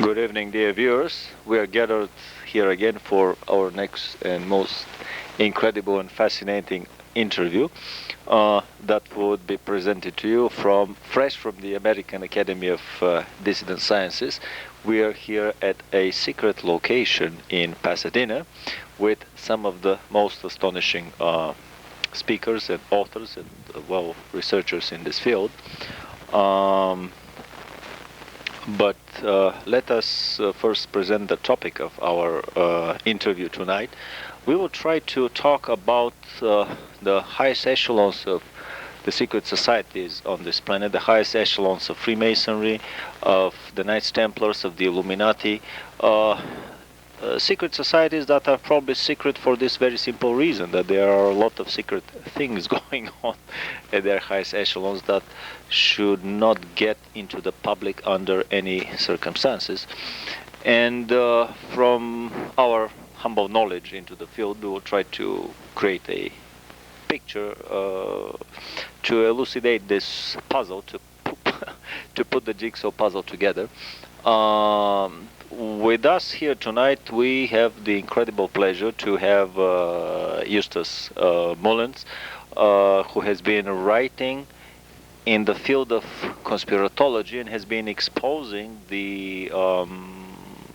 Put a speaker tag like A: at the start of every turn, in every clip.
A: Good evening, dear viewers. We are gathered here again for our next and most incredible and fascinating interview that would be presented to you fresh from the American Academy of Dissident Sciences. We are here at a secret location in Pasadena with some of the most astonishing speakers and authors and researchers in this field. But let us first present the topic of our interview tonight. We will try to talk about the highest echelons of the secret societies on this planet, the highest echelons of Freemasonry, of the Knights Templars, of the Illuminati. Secret societies that are probably secret for this very simple reason, that there are a lot of secret things going on at their highest echelons that should not get into the public under any circumstances. And from our humble knowledge into the field, we will try to create a picture to elucidate this puzzle, to put the jigsaw puzzle together. With us here tonight, we have the incredible pleasure to have Eustace Mullins, who has been writing in the field of conspiratology and has been exposing the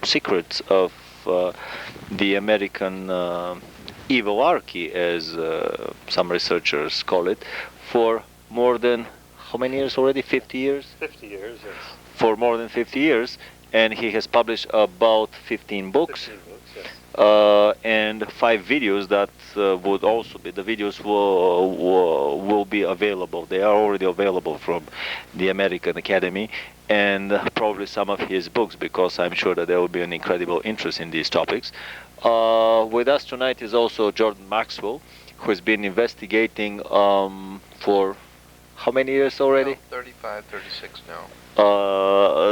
A: secrets of the American evilarchy, as some researchers call it, for more than, how many years already? 50 years?
B: 50 years, yes.
A: For more than 50 years. And he has published about 15 books,
B: 15 books, yes.
A: And 5 videos that would also be, the videos will be available. They are already available from the American Academy, and probably some of his books, because I'm sure that there will be an incredible interest in these topics. With us tonight is also Jordan Maxwell, who has been investigating for how many years already?
B: Well, 35, 36 now.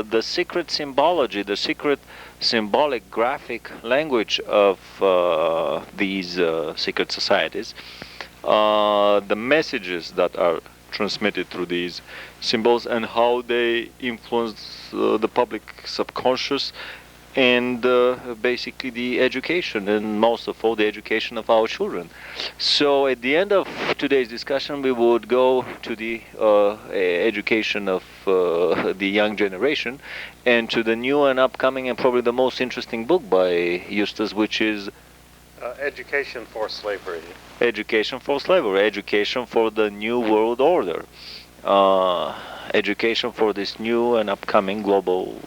A: The secret symbology, the secret symbolic graphic language of these secret societies, the messages that are transmitted through these symbols and how they influence the public subconscious, and basically the education, and most of all the education of our children. So at the end of today's discussion, we would go to the education of the young generation, and to the new and upcoming and probably the most interesting book by Eustace, which is
B: Education for Slavery.
A: Education for Slavery, Education for the New World Order, Education for this new and upcoming global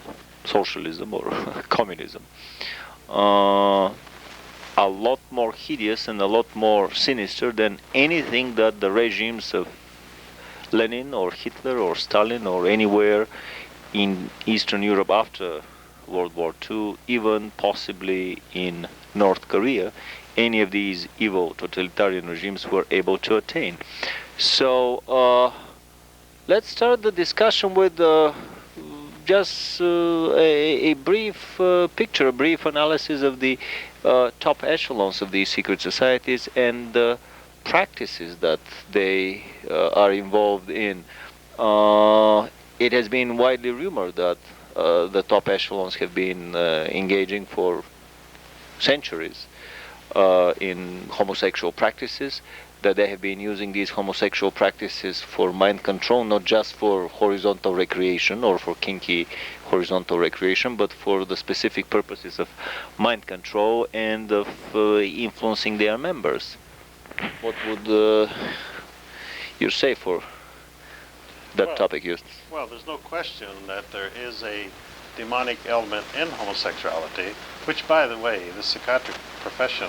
A: socialism or communism. A lot more hideous and a lot more sinister than anything that the regimes of Lenin or Hitler or Stalin or anywhere in Eastern Europe after World War II, even possibly in North Korea, any of these evil totalitarian regimes were able to attain. So let's start the discussion with just a brief picture, a brief analysis of the top echelons of these secret societies and the practices that they are involved in. It has been widely rumored that the top echelons have been engaging for centuries in homosexual practices, that they have been using these homosexual practices for mind control, not just for horizontal recreation or for kinky horizontal recreation, but for the specific purposes of mind control and of influencing their members. What would you say for that topic, Eustace?
B: Well, there's no question that there is a demonic element in homosexuality, which, by the way, the psychiatric profession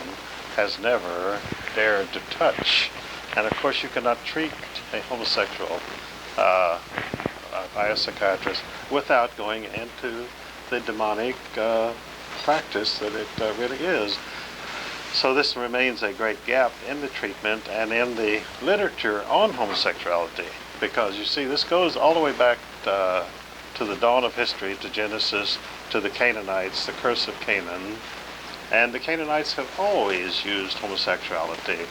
B: has never dared to touch. And of course you cannot treat a homosexual by a psychiatrist without going into the demonic practice that it really is. So this remains a great gap in the treatment and in the literature on homosexuality, because you see this goes all the way back to the dawn of history, to Genesis, to the Canaanites, the curse of Canaan. And the Canaanites have always used homosexuality,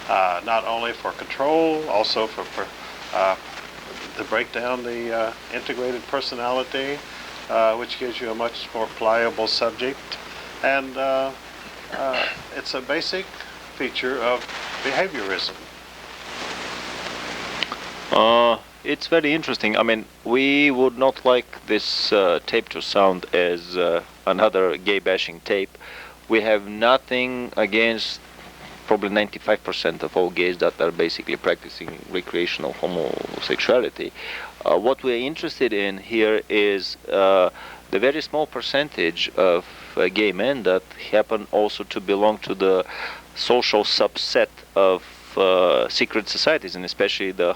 B: not only for control, also for to break down the integrated personality, which gives you a much more pliable subject. And it's a basic feature of behaviorism.
A: It's very interesting. I mean, we would not like this tape to sound as another gay bashing tape. We have nothing against probably 95% of all gays that are basically practicing recreational homosexuality. What we're interested in here is the very small percentage of gay men that happen also to belong to the social subset of secret societies, and especially the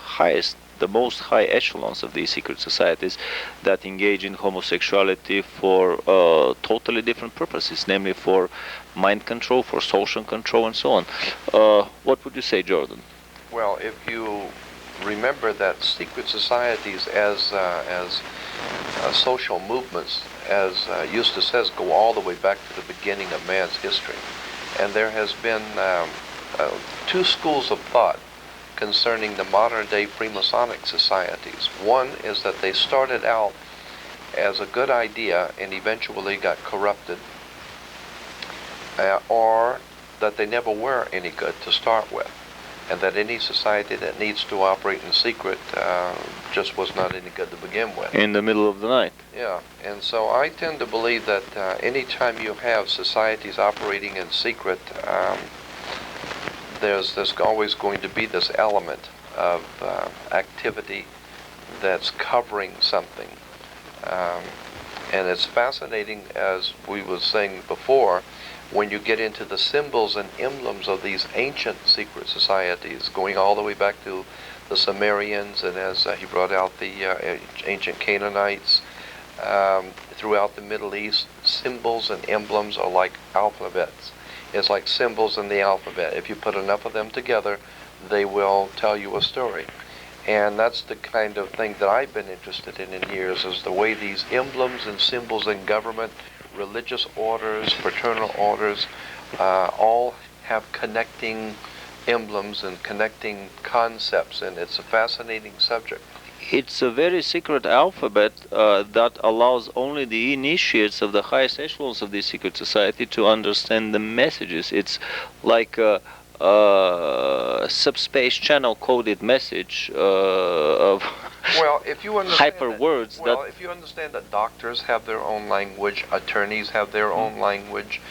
A: most high echelons of these secret societies that engage in homosexuality for totally different purposes, namely for mind control, for social control, and so on. What would you say, Jordan?
C: Well, if you remember that secret societies as social movements, as Eustace says, go all the way back to the beginning of man's history. And there has been two schools of thought concerning the modern-day Freemasonic societies. One is that they started out as a good idea and eventually got corrupted, or that they never were any good to start with, and that any society that needs to operate in secret just was not any good to begin with.
A: In the middle of the night.
C: Yeah, and so I tend to believe that anytime you have societies operating in secret, there's always going to be this element of activity that's covering something. And it's fascinating, as we were saying before, when you get into the symbols and emblems of these ancient secret societies, going all the way back to the Sumerians, and as he brought out the ancient Canaanites, throughout the Middle East, symbols and emblems are like alphabets. It's like symbols in the alphabet. If you put enough of them together, they will tell you a story. And that's the kind of thing that I've been interested in years, is the way these emblems and symbols in government, religious orders, fraternal orders, all have connecting emblems and connecting concepts, and it's a fascinating subject.
A: It's a very secret alphabet that allows only the initiates of the highest echelons of this secret society to understand the messages. It's like a subspace channel coded message of
C: well, if you understand
A: hyper words.
C: Well, if you understand that doctors have their own language, attorneys have their own language,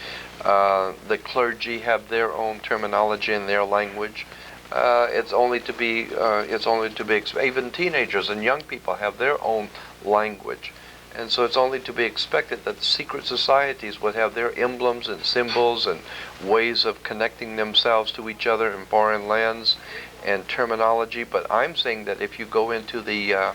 C: the clergy have their own terminology in their language. It's only to be even teenagers and young people have their own language, and so it's only to be expected that secret societies would have their emblems and symbols and ways of connecting themselves to each other in foreign lands and terminology. But I'm saying that if you go into the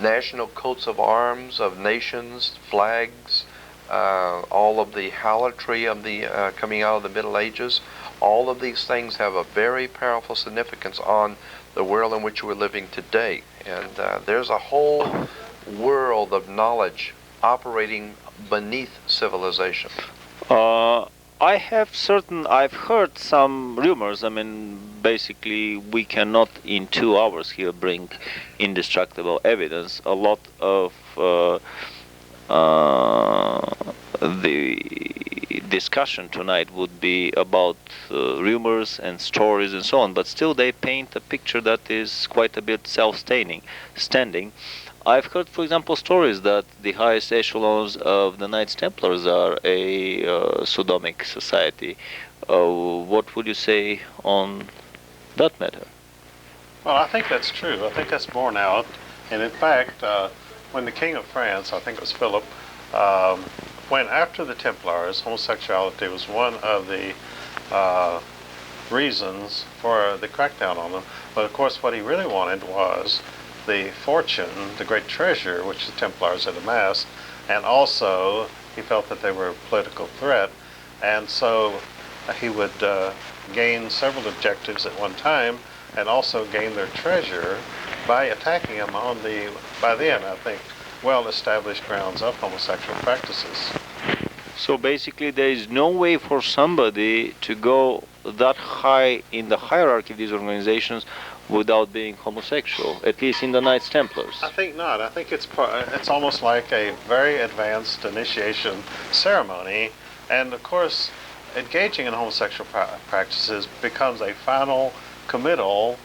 C: national coats of arms of nations, flags, all of the harlotry of the coming out of the Middle Ages, all of these things have a very powerful significance on the world in which we're living today. And there's a whole world of knowledge operating beneath civilization.
A: I've heard some rumors. I mean, basically, we cannot in 2 hours here bring indestructible evidence. A lot of the discussion tonight would be about rumors and stories and so on, but still they paint a picture that is quite a bit self-standing. I've heard, for example, stories that the highest echelons of the Knights Templars are a sodomic society. What would you say on that matter?
B: Well, I think that's true. I think that's borne out. And in fact, when the King of France, I think it was Philip, when after the Templars, homosexuality was one of the reasons for the crackdown on them. But of course, what he really wanted was the fortune, the great treasure which the Templars had amassed, and also he felt that they were a political threat, and so he would gain several objectives at one time, and also gain their treasure by attacking them on the, by then I think, well-established grounds of homosexual practices.
A: So basically, there is no way for somebody to go that high in the hierarchy of these organizations without being homosexual, at least in the Knights Templars.
B: I think not. I think it's almost like a very advanced initiation ceremony, and of course, engaging in homosexual practices becomes a final committal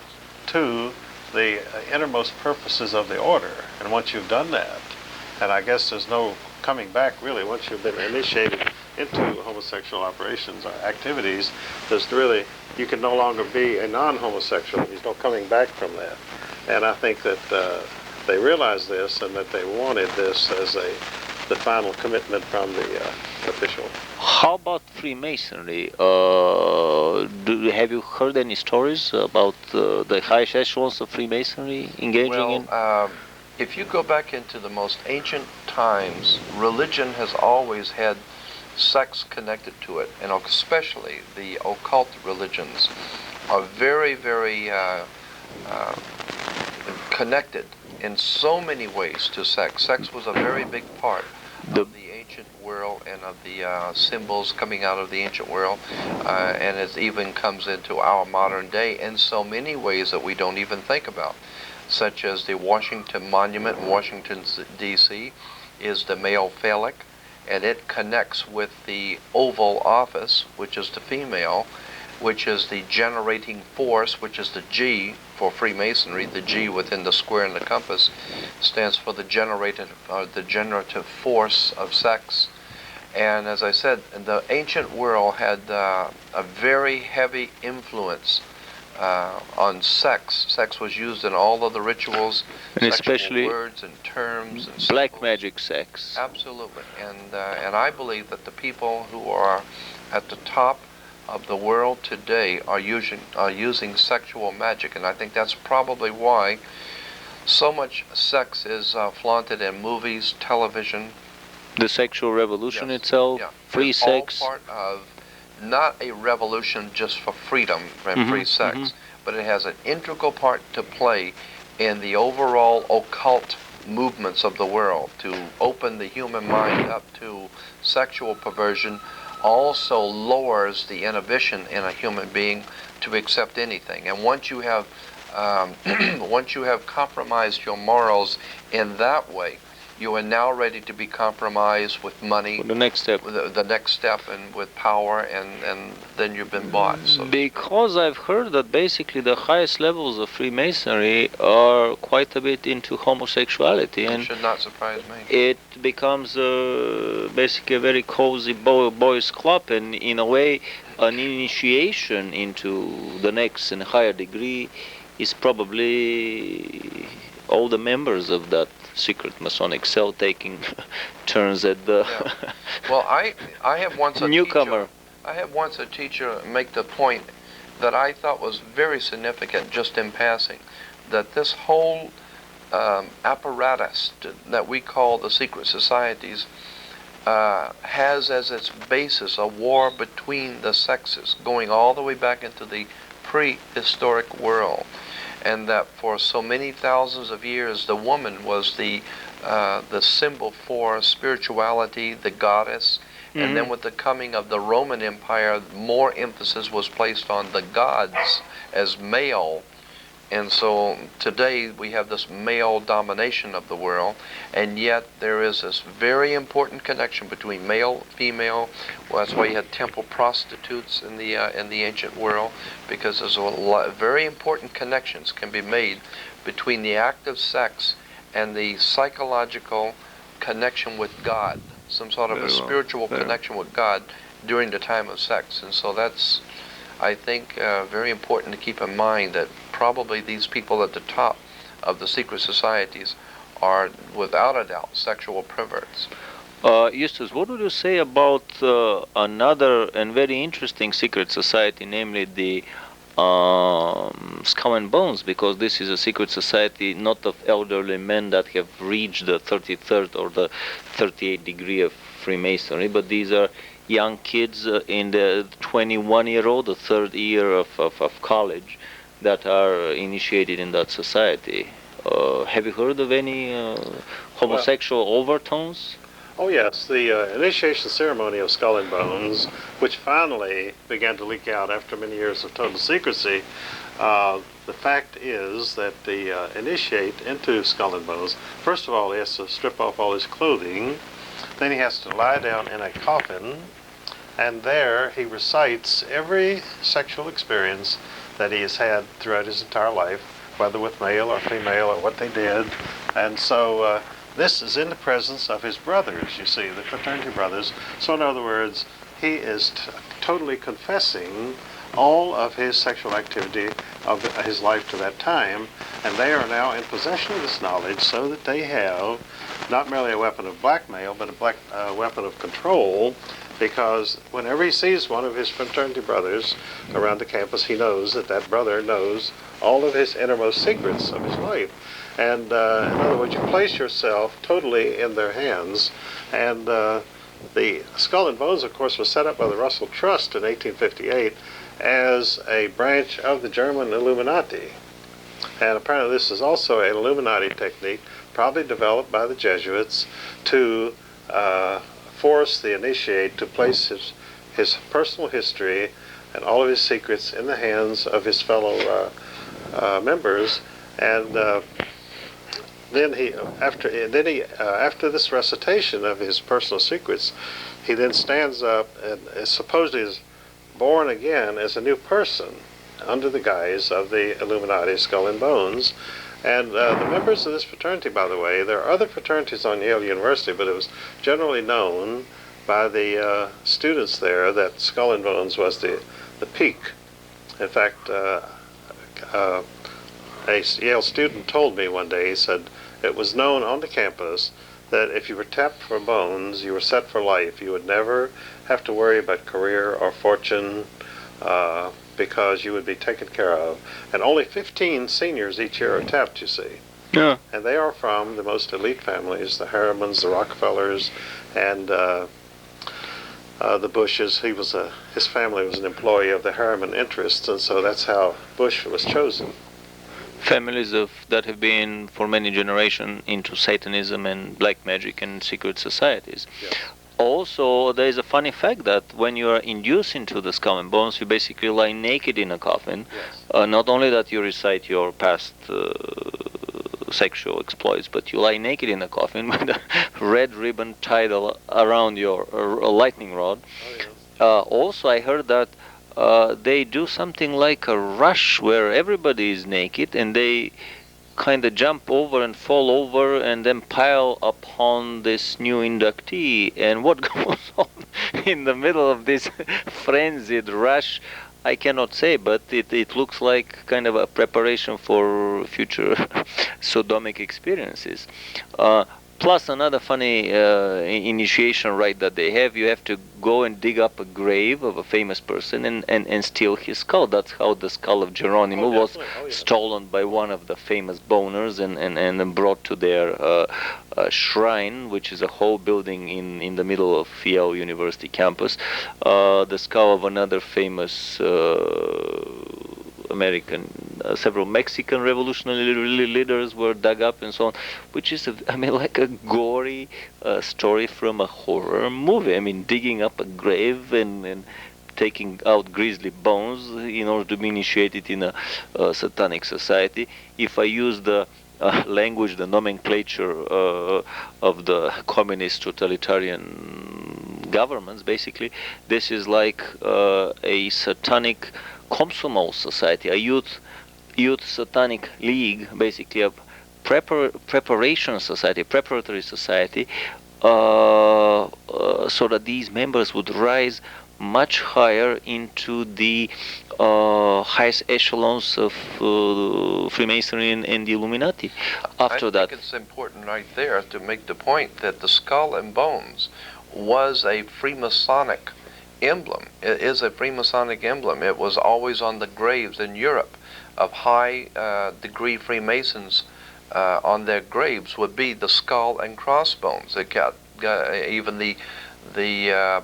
B: to the innermost purposes of the order. And once you've done that, and I guess there's no coming back really once you've been initiated into homosexual operations or activities, you can no longer be a non-homosexual. There's no coming back from that. And I think that they realized this and that they wanted this as the final commitment from the official.
A: How about Freemasonry? Have you heard any stories about the highest echelons of Freemasonry engaging in?
C: If you go back into the most ancient times, religion has always had sex connected to it, and especially the occult religions are very, very connected in so many ways to sex. Sex was a very big part of the ancient world and of the symbols coming out of the ancient world, and it even comes into our modern day in so many ways that we don't even think about, such as the Washington Monument in Washington, D.C. is the male phallic, and it connects with the Oval Office, which is the female, which is the generating force, which is the G for Freemasonry. The G within the square and the compass stands for the generative force of sex. And as I said, the ancient world had a very heavy influence on sex. Sex was used in all of the rituals,
A: and especially
C: words and terms and
A: black
C: symbols.
A: magic sex.
C: Absolutely, and I believe that the people who are at the top of the world today are using sexual magic, and I think that's probably why so much sex is flaunted in movies, television.
A: The sexual revolution
C: Yes.
A: itself,
C: Yeah.
A: free
C: It's
A: sex.
C: all part of not a revolution just for freedom and free sex, but it has an integral part to play in the overall occult movements of the world to open the human mind up to sexual perversion. Also lowers the inhibition in a human being to accept anything. And once you have compromised your morals in that way, you are now ready to be compromised with money.
A: The next step.
C: With the next step, and with power, and then you've been bought. So
A: Because I've heard that basically the highest levels of Freemasonry are quite a bit into homosexuality,
C: it
A: and
C: should not surprise me.
A: it becomes basically a very cozy boys club, and in a way an initiation into the next and higher degree is probably all the members of that secret Masonic cell taking turns at the
C: Well, I have once a
A: newcomer.
C: I had once a teacher make the point that I thought was very significant, just in passing, that this whole apparatus that we call the secret societies has as its basis a war between the sexes, going all the way back into the prehistoric world, and that for so many thousands of years the woman was the symbol for spirituality, the goddess. And then with the coming of the Roman Empire, more emphasis was placed on the gods as male. And so today we have this male domination of the world, and yet there is this very important connection between male, female. Well, that's why you had temple prostitutes in the ancient world, because there's very important connections can be made between the act of sex and the psychological connection with God. Some sort of a spiritual connection with God during the time of sex. And so that's, I think, very important to keep in mind, that probably these people at the top of the secret societies are, without a doubt, sexual perverts.
A: Justus, what would you say about another and very interesting secret society, namely the Skull and Bones? Because this is a secret society not of elderly men that have reached the 33rd or the 38th degree of Freemasonry, but these are young kids in the 21-year-old, the third year of college, that are initiated in that society. Have you heard of any homosexual overtones?
B: Oh yes, the initiation ceremony of Skull and Bones, which finally began to leak out after many years of total secrecy. The fact is that the initiate into Skull and Bones, first of all, he has to strip off all his clothing. Then he has to lie down in a coffin, and there he recites every sexual experience that he has had throughout his entire life, whether with male or female or what they did. And so this is in the presence of his brothers, you see, the fraternity brothers. So in other words, he is totally confessing all of his sexual activity of his life to that time, and they are now in possession of this knowledge so that they have not merely a weapon of blackmail, but a weapon of control, because whenever he sees one of his fraternity brothers around the campus, he knows that that brother knows all of his innermost secrets of his life. And in other words, you place yourself totally in their hands. And the Skull and Bones, of course, was set up by the Russell Trust in 1858 as a branch of the German Illuminati. And apparently this is also an Illuminati technique, probably developed by the Jesuits to force the initiate to place his personal history and all of his secrets in the hands of his fellow members. And then after this recitation of his personal secrets, he then stands up and is supposedly born again as a new person under the guise of the Illuminati Skull and Bones. And the members of this fraternity, by the way, there are other fraternities on Yale University, but it was generally known by the students there that Skull and Bones was the peak. In fact, a Yale student told me one day, he said, it was known on the campus that if you were tapped for bones, you were set for life. You would never have to worry about career or fortune, because you would be taken care of. And only 15 seniors each year are tapped, you see.
A: Yeah.
B: And they are from the most elite families, the Harrimans, the Rockefellers, and the Bushes. His family was an employee of the Harriman interests, and so that's how Bush was chosen.
A: Families that have been for many generations into Satanism and black magic and secret societies.
B: Yes.
A: Also, there is a funny fact that when you are induced into the Skull and Bones, you basically lie naked in a coffin.
B: Yes.
A: Not only that you recite your past sexual exploits, but you lie naked in a coffin with a red ribbon tied around your lightning rod.
B: Oh, yes.
A: Also, I heard that they do something like a rush where everybody is naked and they kind of jump over and fall over and then pile upon this new inductee. And what goes on in the middle of this frenzied rush, I cannot say, but it looks like kind of a preparation for future sodomic experiences. Plus another funny initiation rite that they have, you have to go and dig up a grave of a famous person and steal his skull. That's how the skull of Geronimo was stolen by one of the famous boners and brought to their shrine, which is a whole building in the middle of Yale University campus. The skull of another famous American, several Mexican revolutionary leaders were dug up and so on, which is, like a gory story from a horror movie. I mean, digging up a grave and taking out grisly bones in order to be initiated in a satanic society. If I use the language, the nomenclature of the communist totalitarian governments, basically, this is like a satanic Komsomol society, a youth satanic league, basically a preparation society, preparatory society, so that these members would rise much higher into the highest echelons of Freemasonry and the Illuminati. After that,
C: I think it's important right there to make the point that the Skull and Bones was a Freemasonic emblem. It is a Freemasonic emblem. It was always on the graves in Europe of high degree Freemasons. On their graves would be the skull and crossbones. It got even the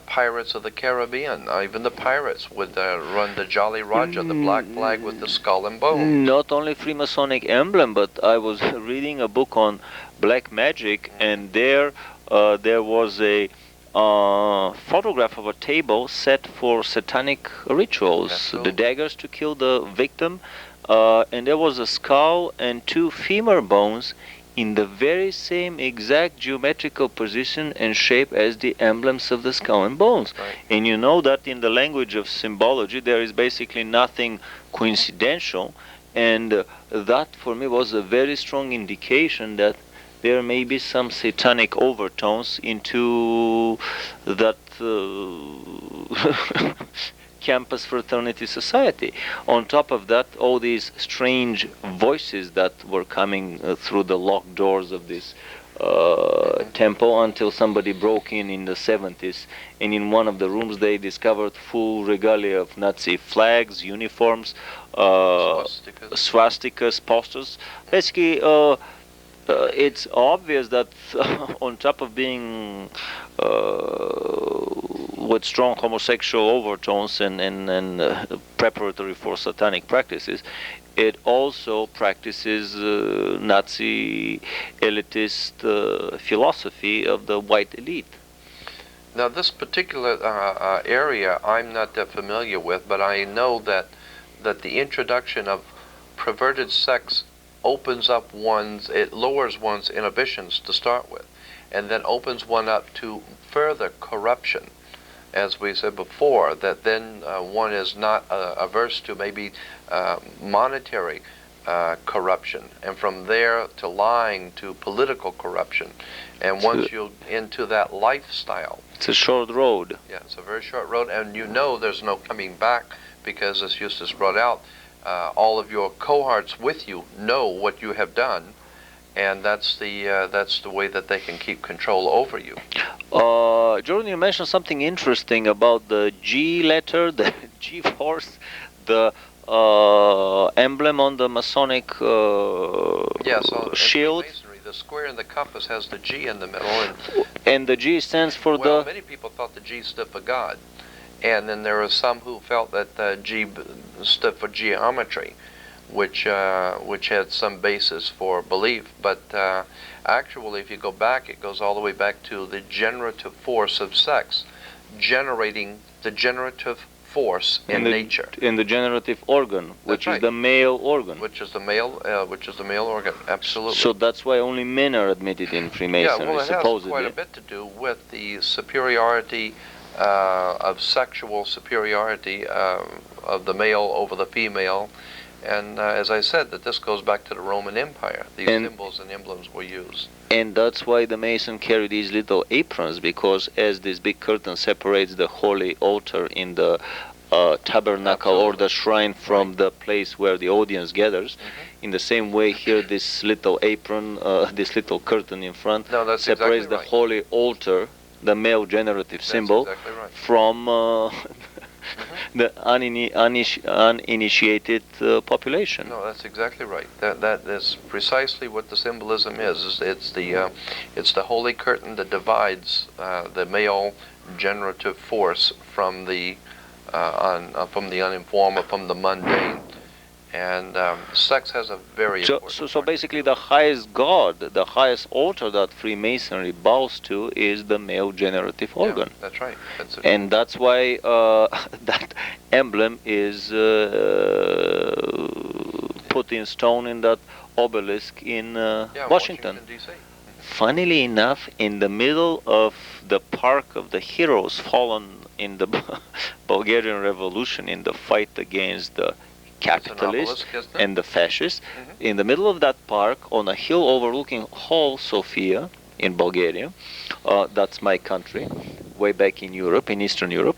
C: pirates of the Caribbean, even the pirates would run the Jolly Roger, the black flag with the skull and bone.
A: Not only Freemasonic emblem, but I was reading a book on black magic, and there there was a photograph of a table set for satanic rituals, the daggers to kill the victim, and there was a skull and two femur bones in the very same exact geometrical position and shape as the emblems of the skull and bones.
C: Right.
A: And you know that in the language of symbology there is basically nothing coincidental, and that for me was a very strong indication that there may be some satanic overtones into that campus fraternity society. On top of that, all these strange voices that were coming through the locked doors of this temple, until somebody broke in the 70s, and in one of the rooms they discovered full regalia of Nazi flags, uniforms, swastikas, posters. Basically, it's obvious that on top of being with strong homosexual overtones and preparatory for satanic practices, it also practices Nazi elitist philosophy of the white elite.
C: Now, this particular area I'm not that familiar with, but I know that the introduction of perverted sex opens up it lowers one's inhibitions to start with, and then opens one up to further corruption. As we said before, that then one is not averse to maybe monetary corruption, and from there to lying, to political corruption. And once you're into that lifestyle,
A: it's a short road.
C: Yeah, it's a very short road, and you know there's no coming back, because as Eustace brought out, all of your cohorts with you know what you have done, and that's the way that they can keep control over you.
A: Jordan, you mentioned something interesting about the G letter, the G force, the emblem on the Masonic shield.
C: The square in the compass has the G in the middle,
A: and the G stands for
C: many people thought the G stood for God. And then there were some who felt that G stood for geometry, which had some basis for belief. But actually, if you go back, it goes all the way back to the generative force of sex, generating the generative force in nature.
A: In the generative organ, which is the male organ.
C: Which is the male organ, absolutely.
A: So that's why only men are admitted in Freemasonry,
C: yeah, well, it
A: supposedly.
C: has quite a bit to do with the superiority of sexual superiority of the male over the female. And as I said, that this goes back to the Roman Empire. These symbols and emblems were used.
A: And that's why the Mason carry these little aprons, because as this big curtain separates the holy altar in the tabernacle or the shrine from the place where the audience gathers, in the same way here this little apron, this little curtain in front separates the holy altar, the male generative symbol, from the uninitiated population.
C: No, that's exactly right. That is precisely what the symbolism is. It's the holy curtain that divides the male generative force from the uninformed, or from the mundane. And sex has a very important
A: so basically the highest god, the highest altar that Freemasonry bows to is the male generative organ.
C: Yeah, that's right.
A: And that's why that emblem is put in stone in that obelisk in Washington.
C: D.C.
A: Funnily enough, in the middle of the Park of the Heroes fallen in the Bulgarian Revolution, in the fight against the capitalists and the fascists, in the middle of that park, on a hill overlooking whole Sofia in Bulgaria, that's my country, way back in Europe, in Eastern Europe,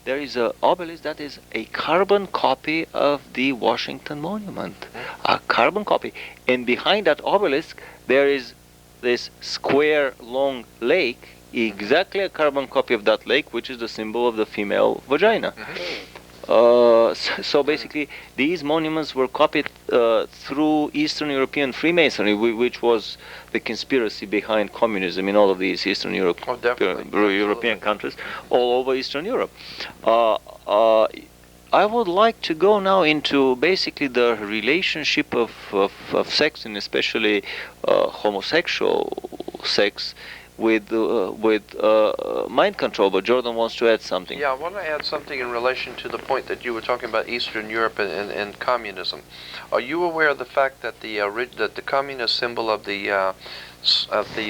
A: there is an obelisk that is a carbon copy of the Washington Monument, a carbon copy. And behind that obelisk, there is this square long lake, exactly a carbon copy of that lake, which is the symbol of the female vagina. So basically, these monuments were copied through Eastern European Freemasonry, which was the conspiracy behind communism in all of these Eastern European countries, all over Eastern Europe. I would like to go now into basically the relationship of sex, and especially homosexual sex, with mind control. But Jordan wants to add something.
C: Yeah, I want to add something in relation to the point that you were talking about Eastern Europe and communism. Are you aware of the fact that the communist symbol of the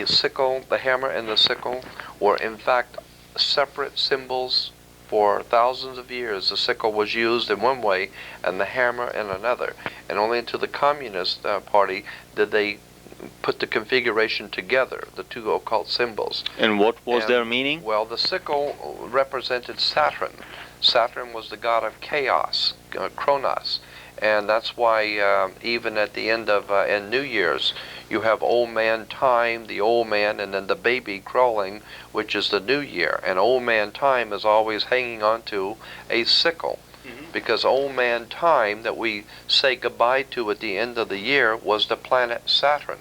C: sickle, the hammer and the sickle, were in fact separate symbols for thousands of years? The sickle was used in one way and the hammer in another. And only until the Communist Party did they put the configuration together, the two occult symbols.
A: And what was their meaning?
C: Well, the sickle represented Saturn. Saturn was the god of chaos, Kronos. And that's why even at the end of in New Year's, you have old man time, the old man, and then the baby crawling, which is the new year. And old man time is always hanging on to a sickle. Because old man time that we say goodbye to at the end of the year was the planet Saturn.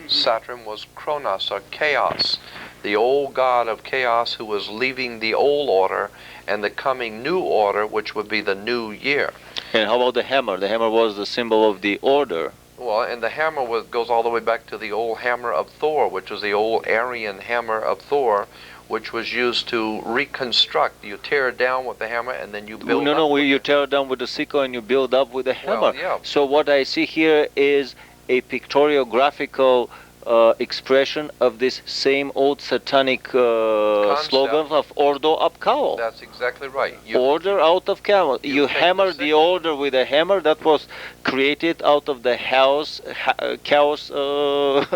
C: Saturn was Kronos, or chaos, the old god of chaos who was leaving the old order and the coming new order, which would be the new year.
A: And how about the hammer? The hammer was the symbol of the order.
C: Well, and the hammer goes all the way back to the old hammer of Thor, which was the old Aryan hammer of Thor, which was used to reconstruct. You tear it down with the hammer and then you build up.
A: You tear it down with the sickle and you build up with the hammer.
C: Well, yeah.
A: So what I see here is a pictorial graphical expression of this same old satanic slogan of Ordo ab Chaos.
C: That's exactly right.
A: Order out of chaos. You hammer the order with a hammer that was created out of the chaos of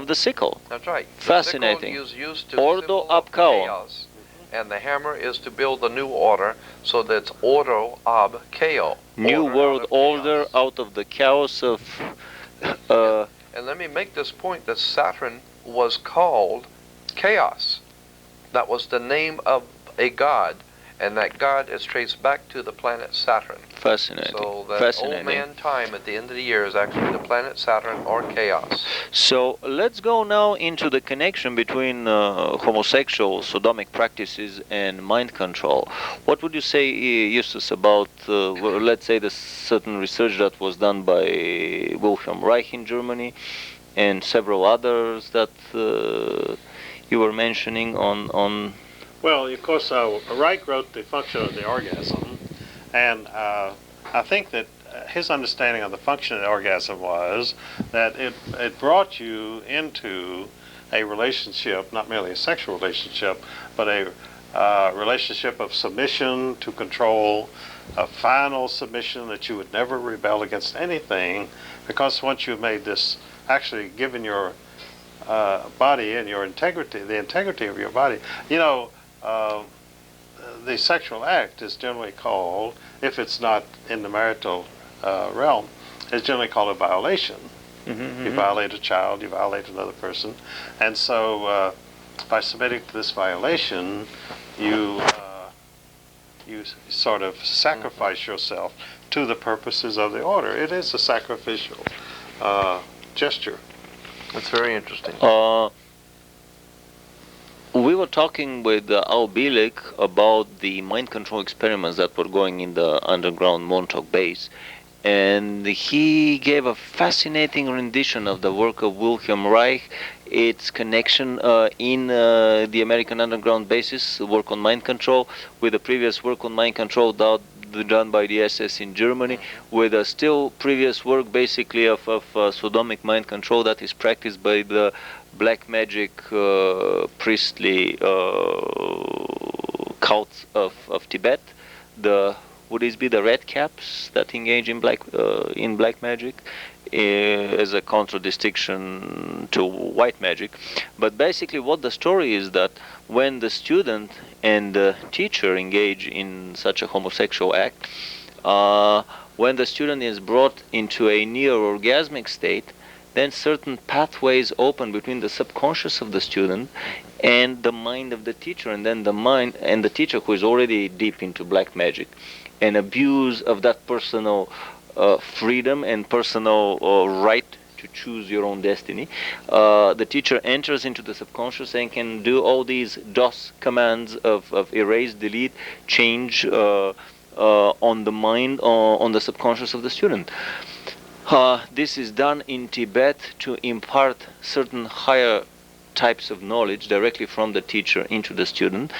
A: the sickle.
C: That's right.
A: Fascinating.
C: The sickle is used to
A: Ordo ab Chaos.
C: And the hammer is to build a new order, so that's Ordo ab Chaos.
A: New world order out of the chaos of...
C: And let me make this point that Saturn was called Chaos. That was the name of a god, and that god is traced back to the planet Saturn.
A: Fascinating.
C: So that old man time at the end of the year is actually the planet Saturn or Chaos.
A: So let's go now into the connection between homosexual sodomic practices and mind control. What would you say, Justus, about let's say the certain research that was done by Wilhelm Reich in Germany and several others that you were mentioning on
B: Well, of course, Reich wrote The Function of the Orgasm, and I think that his understanding of the function of the orgasm was that it brought you into a relationship, not merely a sexual relationship, but a relationship of submission to control, a final submission that you would never rebel against anything, because once you've made this, actually given your body and your integrity, the integrity of your body, the sexual act is generally called, if it's not in the marital realm, is generally called a violation. You violate a child, you violate another person, and so by submitting to this violation, you sort of sacrifice yourself to the purposes of the order. It is a sacrificial gesture.
C: That's very interesting.
A: We were talking with Al Bielek about the mind control experiments that were going in the underground Montauk base, and he gave a fascinating rendition of the work of Wilhelm Reich, its connection in the American underground bases, work on mind control, with the previous work on mind control done by the SS in Germany, with a still previous work basically of sodomic mind control that is practiced by the black magic priestly cults of Tibet. Would this be the red caps that engage in black magic as a contradistinction to white magic? But basically what the story is that when the student and the teacher engage in such a homosexual act, when the student is brought into a near orgasmic state, then certain pathways open between the subconscious of the student and the mind of the teacher, and then the mind and the teacher, who is already deep into black magic, and abuse of that personal freedom and personal right to choose your own destiny. The teacher enters into the subconscious and can do all these DOS commands of erase, delete, change on the mind, on the subconscious of the student. This is done in Tibet to impart certain higher types of knowledge directly from the teacher into the student.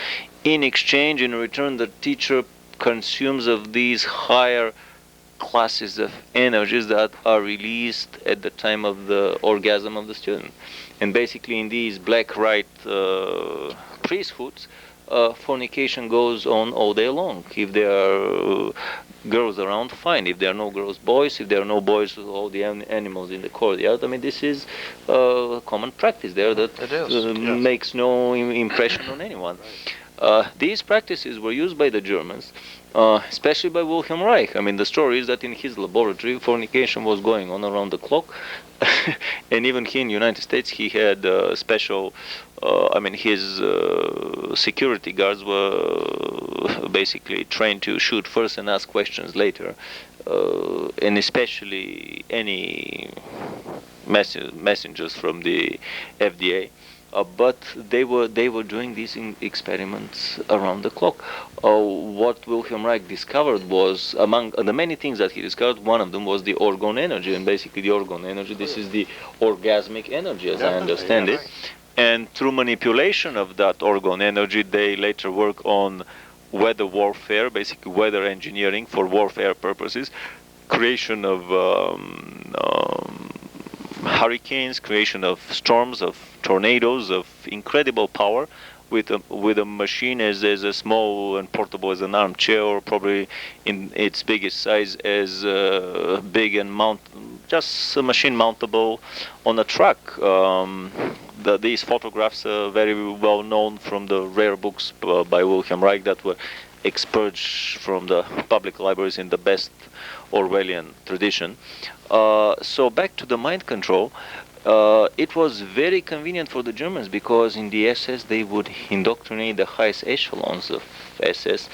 A: In exchange, in return, the teacher consumes of these higher classes of energies that are released at the time of the orgasm of the student. And basically in these black right priesthoods, fornication goes on all day long. If there are girls around, fine. If there are no girls, boys. If there are no boys, all the animals in the courtyard. I mean, this is common practice there that makes no impression on anyone. These practices were used by the Germans, especially by Wilhelm Reich. I mean, the story is that in his laboratory, fornication was going on around the clock. And even here in the United States, he had special, his security guards were basically trained to shoot first and ask questions later. And especially any messengers from the FDA. But they were doing these experiments around the clock. What Wilhelm Reich discovered was, among the many things that he discovered, one of them was the orgone energy. And basically the orgone energy, this is the orgasmic energy, as I understand it. And through manipulation of that orgone energy, they later work on weather warfare, basically weather engineering for warfare purposes, creation of hurricanes, creation of storms, of tornadoes, of incredible power, with a machine as small and portable as an armchair, or probably in its biggest size as big and just a machine mountable on a truck. These photographs are very well known from the rare books by Wilhelm Reich that were expurged from the public libraries in the best Orwellian tradition. So back to the mind control, it was very convenient for the Germans, because in the SS they would indoctrinate the highest echelons of SS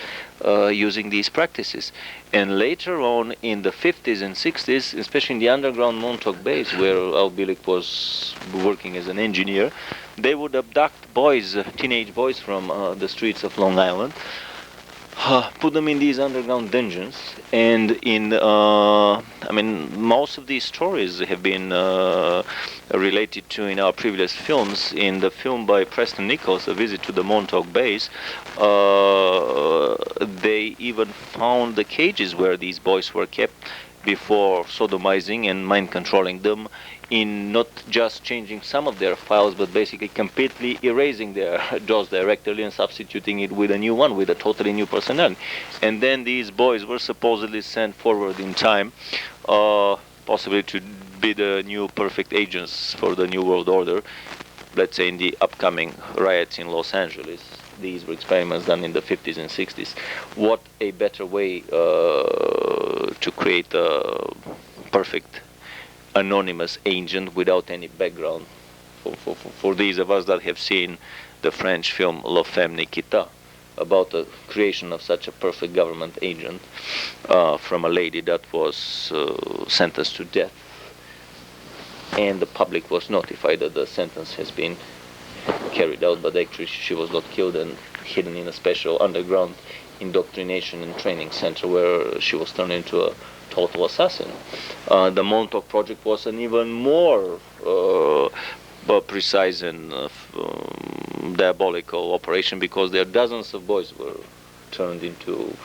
A: using these practices. And later on in the 50s and 60s, especially in the underground Montauk base where Al Bielek was working as an engineer, they would abduct boys, teenage boys from the streets of Long Island, put them in these underground dungeons, and most of these stories have been related to in our previous films. In the film by Preston Nichols, A Visit to the Montauk Base, they even found the cages where these boys were kept before sodomizing and mind controlling them, in not just changing some of their files, but basically completely erasing their DOS directory and substituting it with a new one, with a totally new personality. And then these boys were supposedly sent forward in time, possibly to be the new perfect agents for the New World Order, let's say in the upcoming riots in Los Angeles. These were experiments done in the 50s and 60s. What a better way to create a perfect anonymous agent without any background. For these of us that have seen the French film La Femme Nikita, about the creation of such a perfect government agent from a lady that was sentenced to death, and the public was notified that the sentence has been carried out, but actually she was not killed and hidden in a special underground indoctrination and training center where she was turned into a total assassin. The Montauk Project was an even more precise and diabolical operation, because there dozens of boys were turned into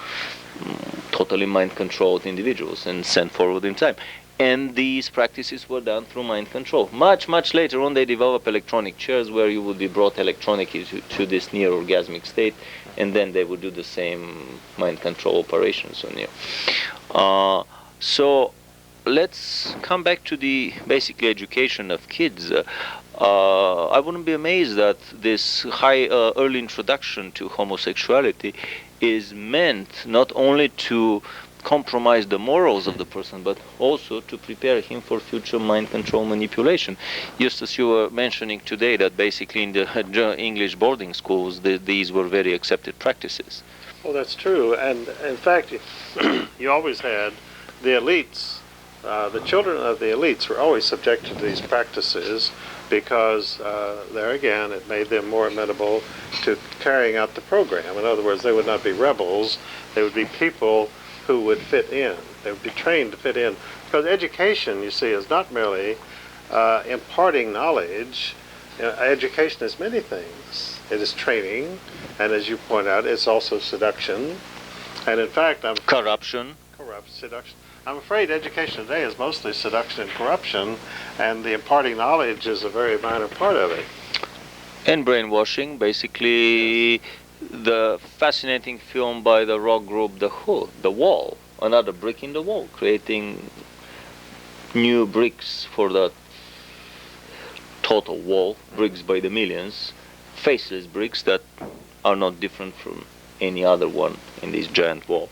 A: totally mind-controlled individuals and sent forward in time. And these practices were done through mind control. Much, much later on, they developed electronic chairs where you would be brought electronically to this near orgasmic state, and then they would do the same mind control operations on you. So let's come back to the basic education of kids. I wouldn't be amazed that this high early introduction to homosexuality is meant not only to compromise the morals of the person, but also to prepare him for future mind control manipulation. Justus, you were mentioning today that basically in the English boarding schools, these were very accepted practices.
B: Well, that's true. And in fact, you always had the elites, the children of the elites were always subjected to these practices, because there again, it made them more amenable to carrying out the program. In other words, they would not be rebels, they would be people who would fit in. They would be trained to fit in. Because education, you see, is not merely imparting knowledge Education is many things. It is training, and as you point out, it's also seduction. And in fact,
A: Corruption.
B: Seduction. I'm afraid education today is mostly seduction and corruption, and the imparting knowledge is a very minor part of it.
A: And brainwashing, basically. The fascinating film by the rock group The Who, The Wall, another brick in the wall, creating new bricks for the total wall, bricks by the millions, faceless bricks that are not different from any other one in this giant wall.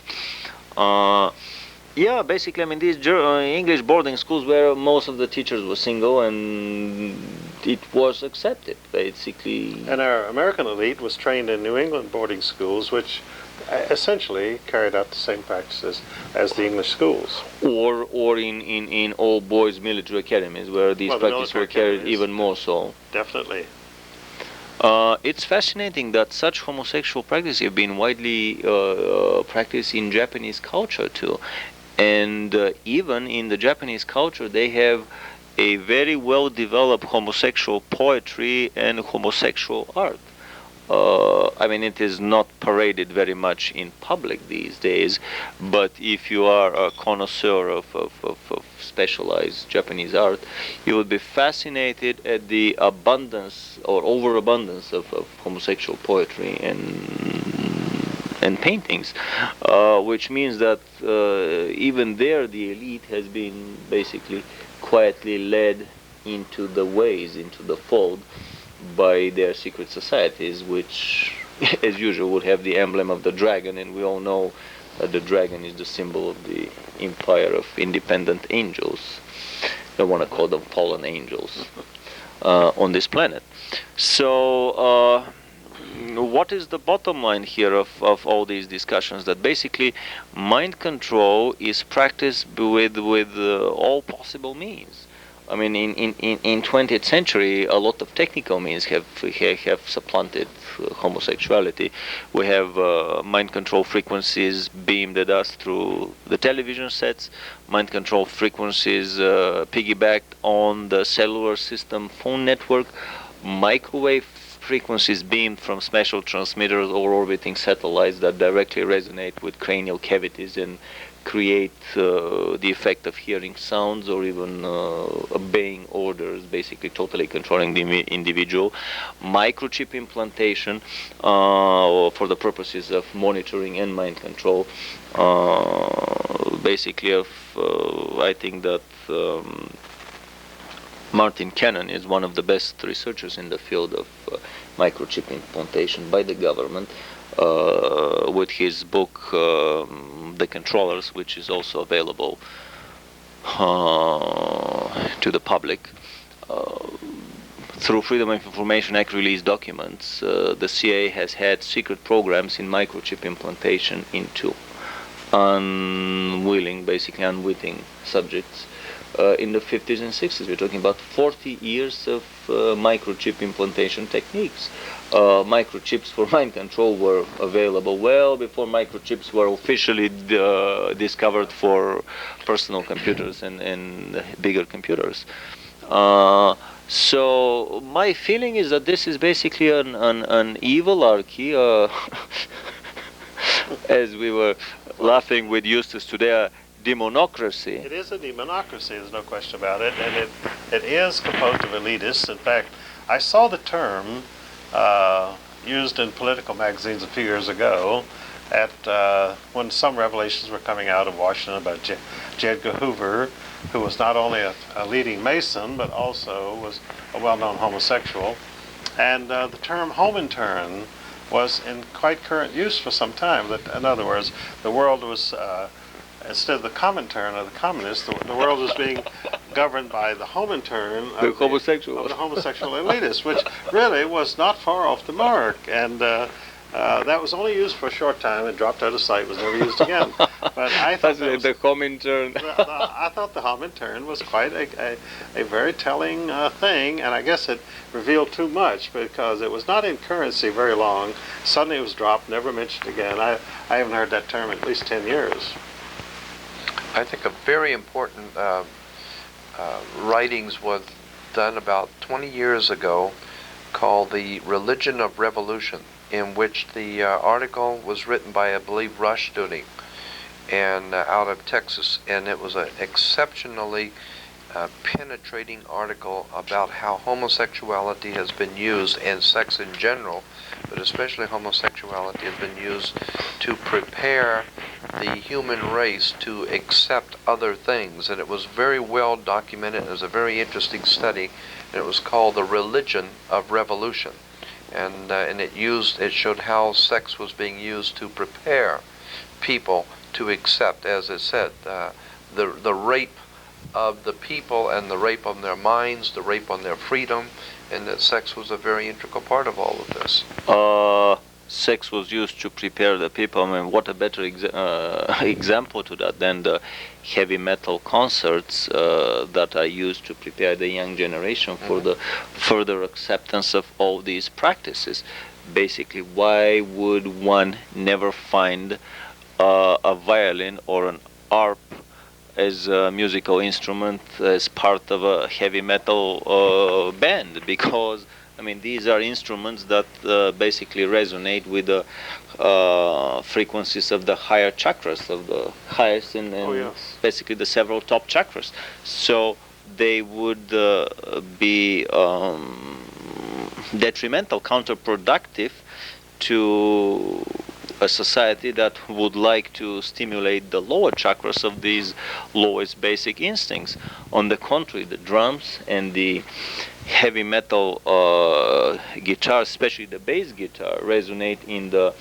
A: Yeah, basically, I mean, these English boarding schools where most of the teachers were single, and it was accepted, basically.
B: And our American elite was trained in New England boarding schools, which essentially carried out the same practices as the English schools.
A: Or in all boys military academies, where these practices were carried even more so.
B: Definitely.
A: It's fascinating that such homosexual practices have been widely practiced in Japanese culture too. And even in the Japanese culture, they have a very well-developed homosexual poetry and homosexual art. I mean, it is not paraded very much in public these days, but if you are a connoisseur of specialized Japanese art, you will be fascinated at the abundance or overabundance of homosexual poetry and paintings, which means that even there the elite has been basically quietly led into the ways, into the fold, by their secret societies, which, as usual, would have the emblem of the dragon, and we all know that the dragon is the symbol of the empire of independent angels. I want to call them fallen angels on this planet. So, what is the bottom line here of all these discussions? That basically mind control is practiced with all possible means. I mean, in 20th century, a lot of technical means have supplanted homosexuality. We have mind control frequencies beamed at us through the television sets, mind control frequencies piggybacked on the cellular system phone network, microwave frequencies beamed from special transmitters or orbiting satellites that directly resonate with cranial cavities and create the effect of hearing sounds or even obeying orders, basically totally controlling the individual. Microchip implantation for the purposes of monitoring and mind control. Basically, I think that Martin Cannon is one of the best researchers in the field of microchip implantation by the government, with his book The Controllers, which is also available to the public. Through Freedom of Information Act released documents, the CIA has had secret programs in microchip implantation into basically unwitting subjects. In the 50s and 60s, we're talking about 40 years of microchip implantation techniques. Microchips for mind control were available well before microchips were officially discovered for personal computers and bigger computers. So my feeling is that this is basically an evilarchy, as we were laughing with Eustace today, demonocracy.
B: It is a demonocracy, there's no question about it, and it is composed of elitists. In fact, I saw the term used in political magazines a few years ago at when some revelations were coming out of Washington about J. Edgar Hoover, who was not only a leading Mason, but also was a well-known homosexual. And the term home intern was in quite current use for some time. That, in other words, the world was instead of the Comintern of the communists, the world was being governed by the Homintern of the homosexual elitists, which really was not far off the mark. And that was only used for a short time and dropped out of sight, was never used again. But I thought
A: the Comintern.
B: I thought the Homintern was quite a very telling thing, and I guess it revealed too much because it was not in currency very long. Suddenly it was dropped, never mentioned again. I haven't heard that term in at least 10 years.
C: I think a very important writings was done about 20 years ago called The Religion of Revolution, in which the article was written by, I believe, Rushdoony, and out of Texas, and it was an exceptionally penetrating article about how homosexuality has been used, and sex in general, but especially homosexuality, has been used to prepare the human race to accept other things. And it was very well documented. It was a very interesting study, and it was called The Religion of Revolution. And it showed how sex was being used to prepare people to accept, as it said, the rape of the people and the rape on their minds, the rape on their freedom, and that sex was a very integral part of all of this.
A: Sex was used to prepare the people. I mean, what a better example to that than the heavy metal concerts that are used to prepare the young generation for the further acceptance of all these practices. Basically, why would one never find a violin or an harp as a musical instrument as part of a heavy metal band? Because I mean, these are instruments that basically resonate with the frequencies of the higher chakras, of the highest and basically the several top chakras. So they would be detrimental, counterproductive to a society that would like to stimulate the lower chakras of these lowest basic instincts. On the contrary, the drums and the heavy metal guitar, especially the bass guitar, resonate in the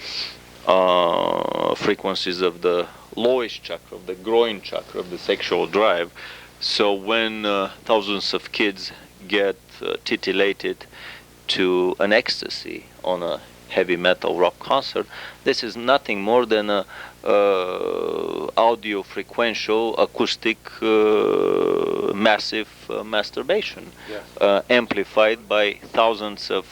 A: frequencies of the lowest chakra, of the groin chakra, of the sexual drive. So when thousands of kids get titillated to an ecstasy on a heavy metal rock concert, this is nothing more than a audio frequential acoustic massive masturbation, amplified by thousands of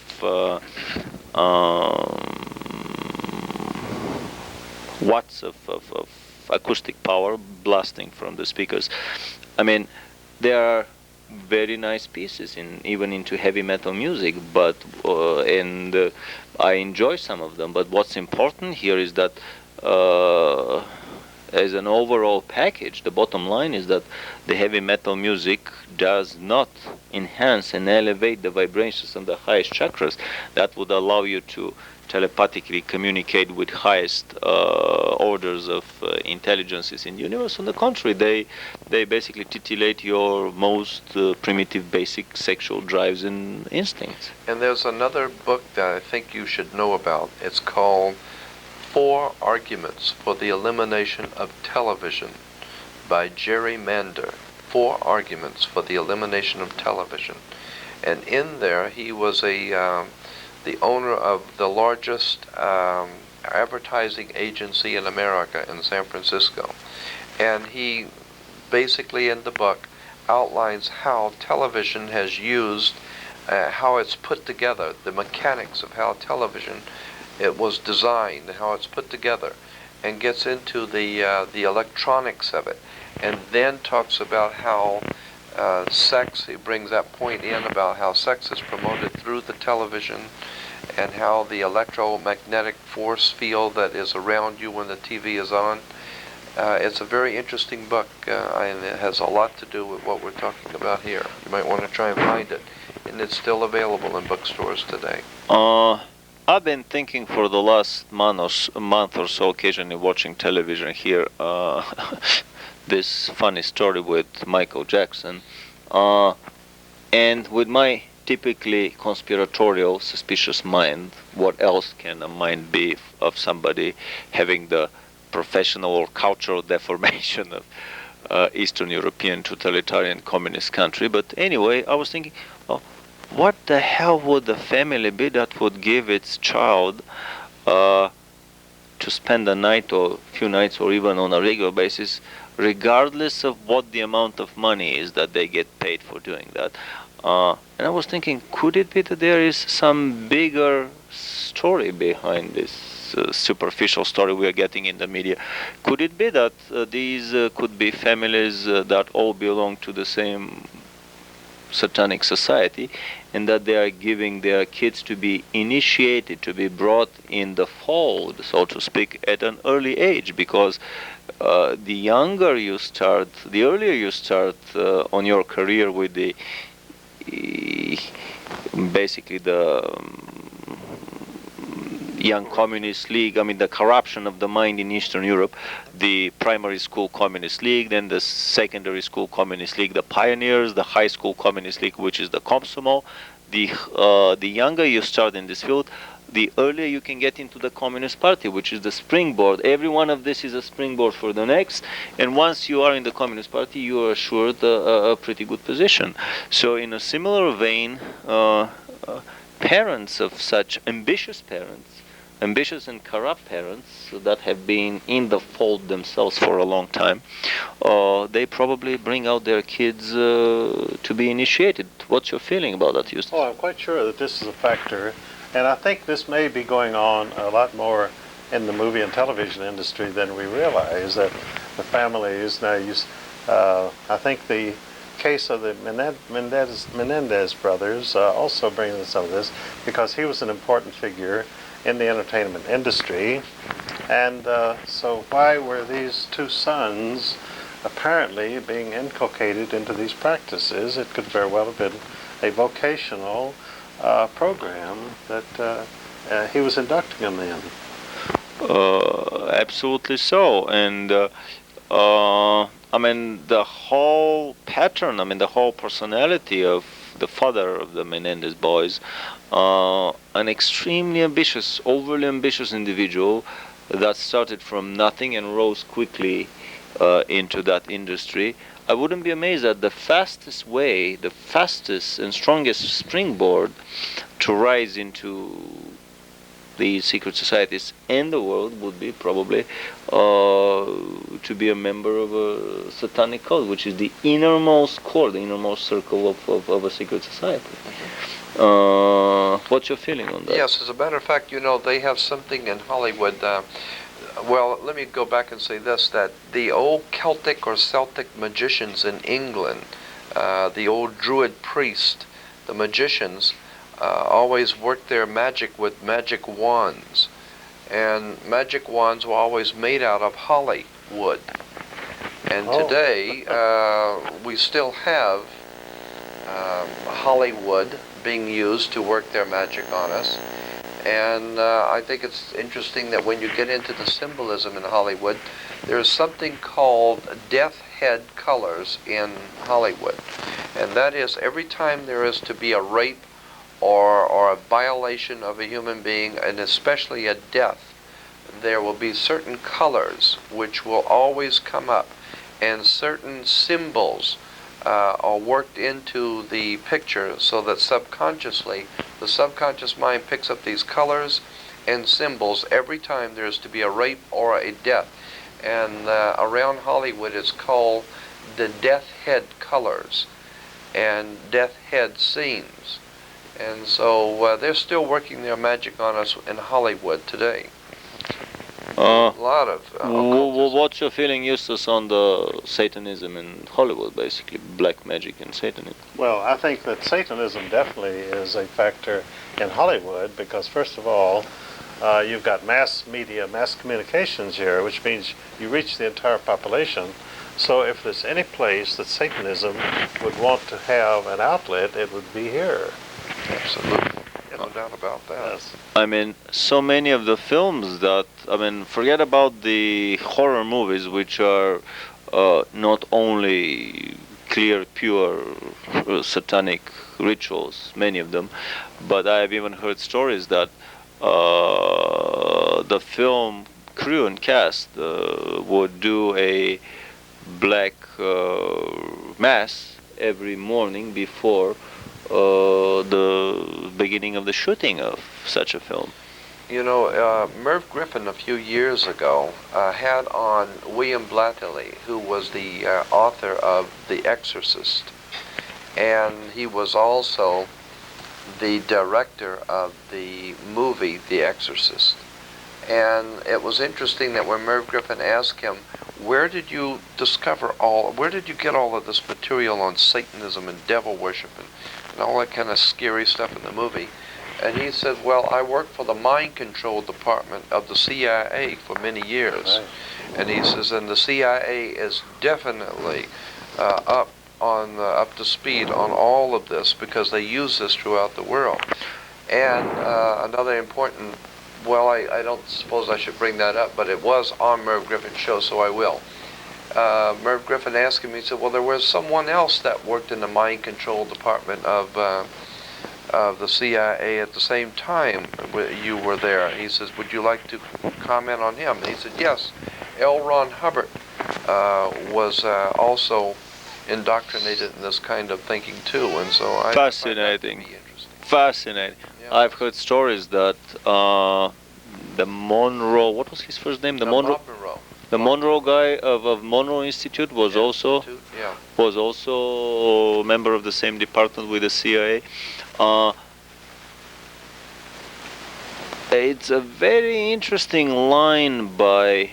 A: watts of acoustic power blasting from the speakers. I mean, there are very nice pieces even into heavy metal music, but I enjoy some of them. But what's important here is that as an overall package, the bottom line is that the heavy metal music does not enhance and elevate the vibrations of the highest chakras that would allow you to telepathically communicate with highest orders of intelligences in the universe. On the contrary, they basically titillate your most primitive basic sexual drives and instincts.
C: And there's another book that I think you should know about. It's called 4 Arguments for the Elimination of Television by Jerry Mander. 4 Arguments for the Elimination of Television. And in there, he was the owner of the largest advertising agency in America, in San Francisco. And he basically in the book outlines how television has used, how it's put together, the mechanics of how television it was designed, how it's put together, and gets into the electronics of it, and then talks about how sex, he brings that point in about how sex is promoted through the television, and how the electromagnetic force field that is around you when the TV is on. It's a very interesting book, and it has a lot to do with what we're talking about here. You might want to try and find it, and it's still available in bookstores today.
A: I've been thinking for the last month or so, occasionally watching television here, this funny story with Michael Jackson, and with my typically conspiratorial, suspicious mind, what else can a mind be of somebody having the professional or cultural deformation of Eastern European totalitarian communist country? But anyway, I was thinking, well, what the hell would the family be that would give its child to spend a night or a few nights or even on a regular basis, regardless of what the amount of money is that they get paid for doing that? And I was thinking, could it be that there is some bigger story behind this superficial story we are getting in the media? Could it be that these could be families that all belong to the same satanic society, and that they are giving their kids to be initiated, to be brought in the fold, so to speak, at an early age, because the younger you start, the earlier you start on your career with the basically the young communist league, I mean the corruption of the mind in Eastern Europe, the primary school communist league, then the secondary school communist league, the pioneers, the high school communist league, which is the Komsomol. The younger you start in this field, the earlier you can get into the Communist Party, which is the springboard. Every one of this is a springboard for the next, and once you are in the Communist Party, you are assured a pretty good position. So in a similar vein, parents of such ambitious and corrupt parents that have been in the fold themselves for a long time, they probably bring out their kids to be initiated. What's your feeling about that, Eustace?
B: Oh, I'm quite sure that this is a factor, and I think this may be going on a lot more in the movie and television industry than we realize, that the families now use, I think the case of the Menendez brothers also brings in some of this, because he was an important figure in the entertainment industry. And so why were these two sons apparently being inculcated into these practices? It could very well have been a vocational program that he was inducting them in.
A: Absolutely so. And I mean, the whole pattern, I mean, the whole personality of the father of the Menendez boys, an extremely ambitious, overly ambitious individual that started from nothing and rose quickly into that industry. I wouldn't be amazed that the fastest way, the fastest and strongest springboard to rise into the secret societies in the world would be probably to be a member of a satanic cult, which is the innermost core, the innermost circle of a secret society. What's your feeling on that?
C: Yes, as a matter of fact, you know, they have something in Hollywood. Well, let me go back and say this, that the old Celtic or Celtic magicians in England, the old Druid priest, the magicians, always worked their magic with magic wands. And magic wands were always made out of holly wood. And today, we still have Hollywood being used to work their magic on us. And I think it's interesting that when you get into the symbolism in Hollywood, there's something called death head colors in Hollywood. And that is, every time there is to be a rape or a violation of a human being, and especially a death, there will be certain colors which will always come up, and certain symbols are worked into the picture, so that subconsciously the subconscious mind picks up these colors and symbols every time there's to be a rape or a death. And around Hollywood it's called the death head colors and death head scenes. And so they're still working their magic on us in Hollywood today. A lot of
A: what's your feeling, Eustace, on the Satanism in Hollywood, basically black magic and Satanism?
B: Well, I think that Satanism definitely is a factor in Hollywood, because first of all, you've got mass media, mass communications here, which means you reach the entire population. So if there's any place that Satanism would want to have an outlet, it would be here.
C: Absolutely. No doubt about that.
B: Yes.
A: I mean, so many of the films that, I mean, forget about the horror movies, which are not only clear, pure satanic rituals, many of them, but I've even heard stories that the film crew and cast would do a black mass every morning before the beginning of the shooting of such a film.
C: You know, Merv Griffin a few years ago had on William Blatty, who was the author of The Exorcist, and he was also the director of the movie The Exorcist. And it was interesting that when Merv Griffin asked him, where did you get all of this material on Satanism and devil worship and all that kind of scary stuff in the movie? And he said, well, I worked for the mind control department of the CIA for many years.
B: Right.
C: And he says, and the CIA is definitely up to speed on all of this because they use this throughout the world. And another important, well, I don't suppose I should bring that up, but it was on Merv Griffin's show, so I will. Merv Griffin asked him, he said, well, there was someone else that worked in the mind control department of the CIA at the same time you were there. He says, would you like to comment on him? And he said, yes, L. Ron Hubbard was also indoctrinated in this kind of thinking too, and so I
A: Fascinating.
C: find that to be interesting.
A: Fascinating.
C: Yeah.
A: I've heard stories that the Monroe, what was his first name? The Monroe,
C: Bob Monroe.
A: the Monroe guy of Monroe Institute was also
C: Institute, yeah.
A: was also a member of the same department with the CIA. It's a very interesting line by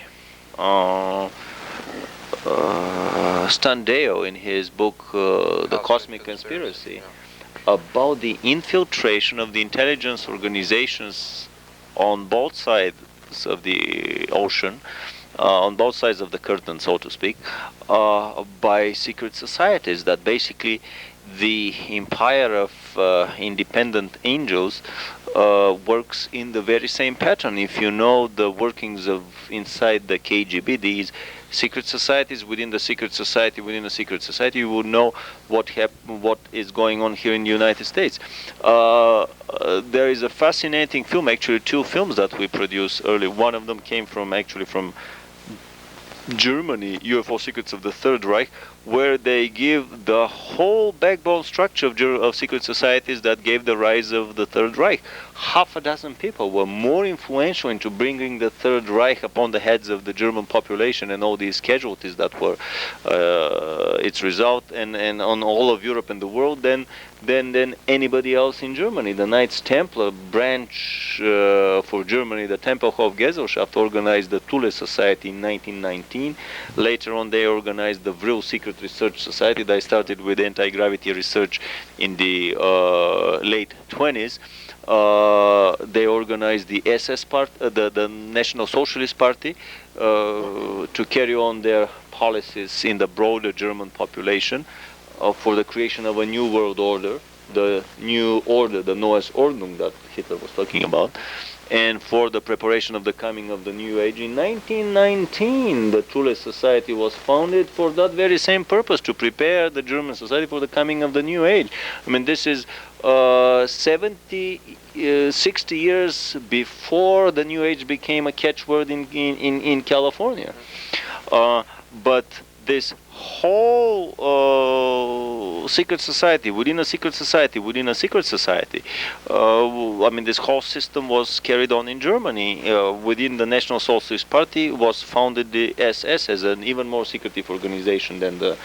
A: Stan Deyo in his book The Cosmic Conspiracy
C: Yeah.
A: about the infiltration of the intelligence organizations on both sides of the ocean, on both sides of the curtain, so to speak, by secret societies, that basically the empire of independent angels works in the very same pattern. If you know the workings of inside the KGB, these secret societies within the secret society within the secret society, you would know what is going on here in the United States. There is a fascinating film, actually two films that we produced early. One of them came from Germany, UFO Secrets of the Third Reich, where they give the whole backbone structure of secret societies that gave the rise of the Third Reich. Half a dozen people were more influential into bringing the Third Reich upon the heads of the German population and all these casualties that were its result, and on all of Europe and the world than anybody else in Germany. The Knights Templar branch for Germany, the Tempelhof Gesellschaft, organized the Thule Society in 1919. Later on, they organized the Vril Secret Research Society. They started with anti-gravity research in the late 20s. They organized the SS part, the National Socialist Party, to carry on their policies in the broader German population for the creation of a new world order, the new order, the Neues Ordnung that Hitler was talking about, and for the preparation of the coming of the new age. In 1919, the Thule Society was founded for that very same purpose, to prepare the German society for the coming of the new age. I mean, this is 60 years before the new age became a catchword in California. But this whole secret society within a secret society within a secret society, I mean, this whole system was carried on in Germany. Within the National Socialist Party was founded the SS as an even more secretive organization than the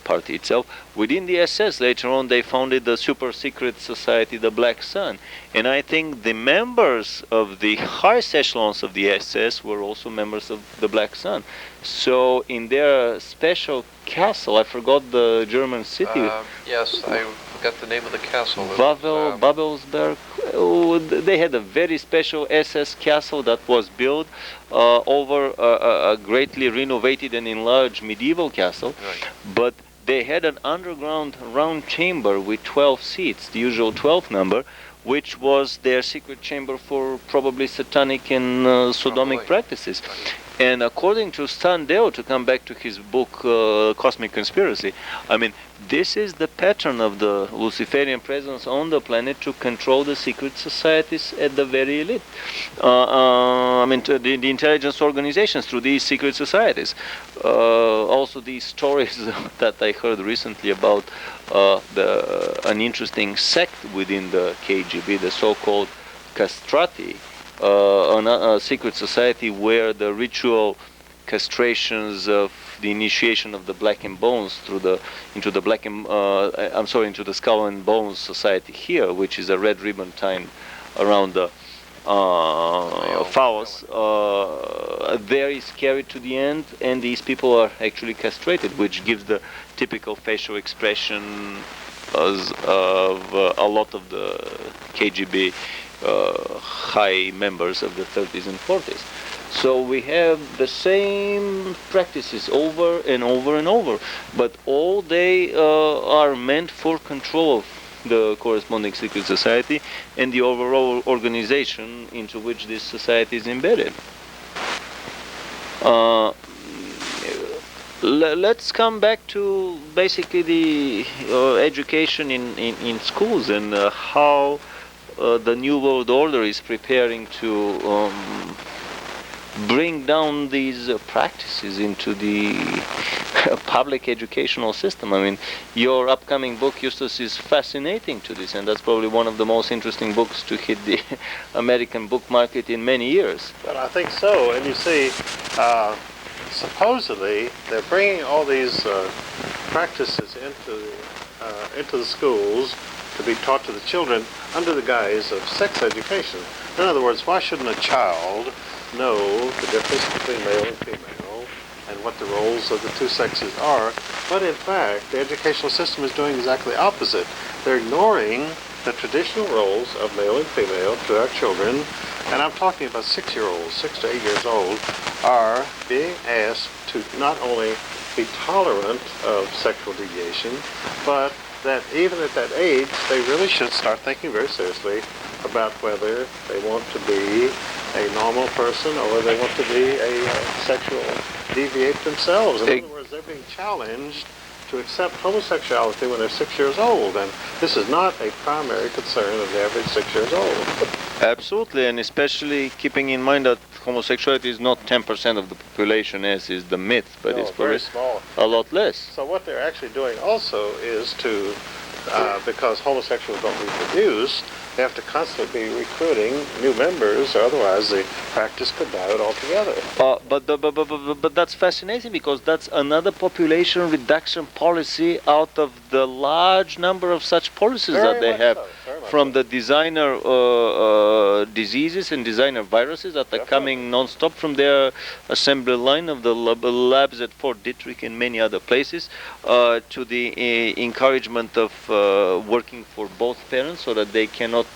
A: party itself. Within the SS, later on, they founded the super secret society, the Black Sun. And I think the members of the highest echelons of the SS were also members of the Black Sun. So in their special castle, I forgot the German city.
C: Yes, I forgot the name of the castle.
A: Babelsberg. Oh, they had a very special SS castle that was built over a greatly renovated and enlarged medieval castle.
C: Right.
A: But they had an underground round chamber with 12 seats, the usual 12 number, which was their secret chamber for probably satanic and sodomic practices.
C: Right.
A: And according to Stan Deyo, to come back to his book Cosmic Conspiracy, I mean, this is the pattern of the Luciferian presence on the planet to control the secret societies at the very elite. I mean, the intelligence organizations through these secret societies. Also, these stories that I heard recently about an interesting sect within the KGB, the so-called castrati, a secret society where the ritual castrations of the initiation of the black and bones into the Skull and Bones Society here, which is a red ribbon tied around the phallus, there is carried to the end, and these people are actually castrated, which gives the typical facial expression of a lot of the KGB high members of the 30s and 40s. So we have the same practices over and over and over, but all they are meant for control of the corresponding secret society and the overall organization into which this society is embedded. Let's come back to basically the education in schools and how the New World Order is preparing to bring down these practices into the public educational system. I mean, your upcoming book, Justus, is fascinating to this, and that's probably one of the most interesting books to hit the American book market in many years.
B: Well, I think so. And you see, supposedly they're bringing all these practices into the schools to be taught to the children under the guise of sex education. In other words, why shouldn't a child know the difference between male and female and what the roles of the two sexes are? But in fact, the educational system is doing exactly opposite. They're ignoring the traditional roles of male and female to our children, and I'm talking about 6-year-olds, 6 to 8 years old, are being asked to not only be tolerant of sexual deviation, but that even at that age, they really should start thinking very seriously about whether they want to be a normal person or whether they want to be a sexual deviate themselves. In other words, they're being challenged to accept homosexuality when they're 6 years old, and this is not a primary concern of the average 6 years old.
A: Absolutely, and especially keeping in mind that homosexuality is not 10% of the population, as is the myth, but
B: No,
A: it's
B: very small.
A: a lot less.
B: So what they're actually doing also is to, because homosexuals don't reproduce, they have to constantly be recruiting new members, or otherwise the practice could die out altogether.
A: But that's fascinating, because that's another population reduction policy out of the large number of such policies that they have, from the designer diseases and designer viruses that are coming non-stop from their assembly line of the labs at Fort Detrick and many other places, to the encouragement of working for both parents so that they cannot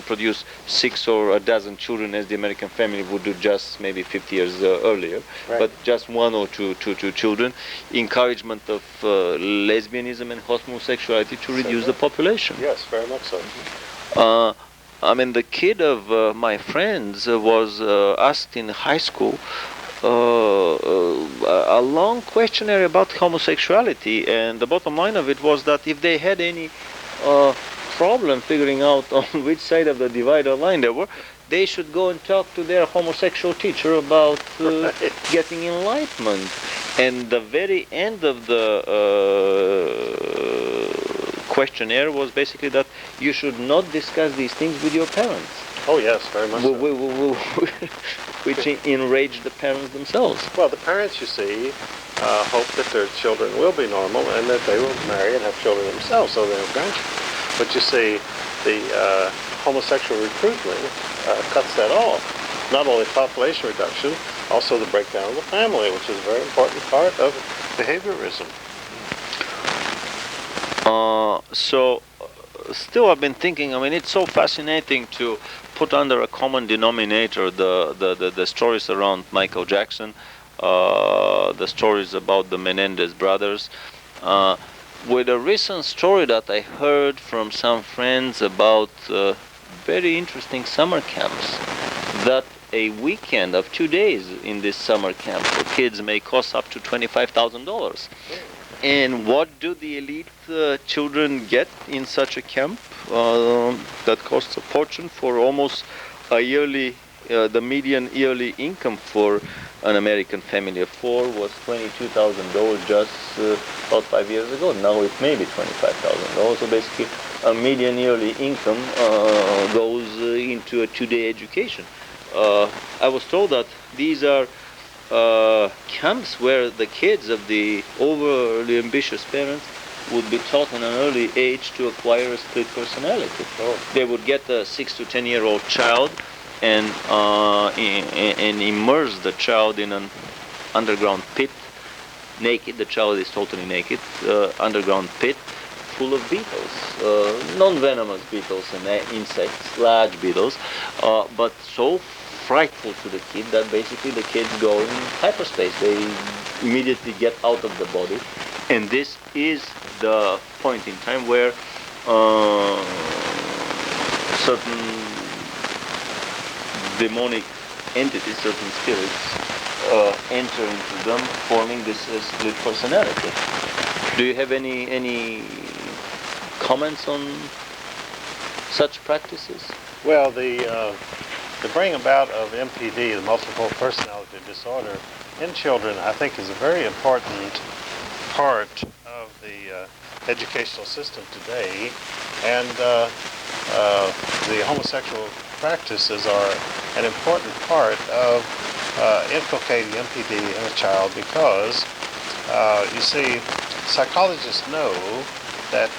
A: produce 6 or a dozen children as the American family would do just maybe 50 years earlier, but just 1 or 2 children. Encouragement of lesbianism and homosexuality to reduce the population.
B: Yes, very much so.
A: I mean, the kid of my friends was asked in high school a long questionnaire about homosexuality, and the bottom line of it was that if they had any problem figuring out on which side of the divider line they were, they should go and talk to their homosexual teacher about getting enlightenment. And the very end of the questionnaire was basically that you should not discuss these things with your parents.
B: Oh yes, very much so.
A: Which enraged the parents themselves.
B: Well, the parents, you see, hope that their children will be normal and that they will marry and have children themselves, so they have grandchildren. But you see, the homosexual recruitment cuts that off. Not only population reduction, also the breakdown of the family, which is a very important part of behaviorism.
A: Still I've been thinking, I mean, it's so fascinating to put under a common denominator the stories around Michael Jackson, the stories about the Menendez brothers, with a recent story that I heard from some friends about very interesting summer camps, that a weekend of 2 days in this summer camp for kids may cost up to $25,000. And what do the elite children get in such a camp? That costs a fortune for almost a yearly, the median yearly income for an American family of 4 was $22,000 just about 5 years ago. Now it may be $25,000. So basically a median yearly income goes into a 2-day education. I was told that these are camps where the kids of the overly ambitious parents would be taught in an early age to acquire a split personality.
B: Oh.
A: They would get a 6 to 10 year old child and immerse the child in an underground pit, naked. The child is totally naked, underground pit full of beetles, non-venomous beetles and insects, large beetles, but so frightful to the kid that basically the kids go in hyperspace. They immediately get out of the body, and this is the point in time where certain demonic entities, certain spirits, enter into them, forming this split personality. Do you have any comments on such practices?
B: Well, the bring about of MPD, the multiple personality disorder, in children, I think is a very important part of the educational system today, and the homosexual practices are an important part of inculcating MPD in a child because, you see, psychologists know that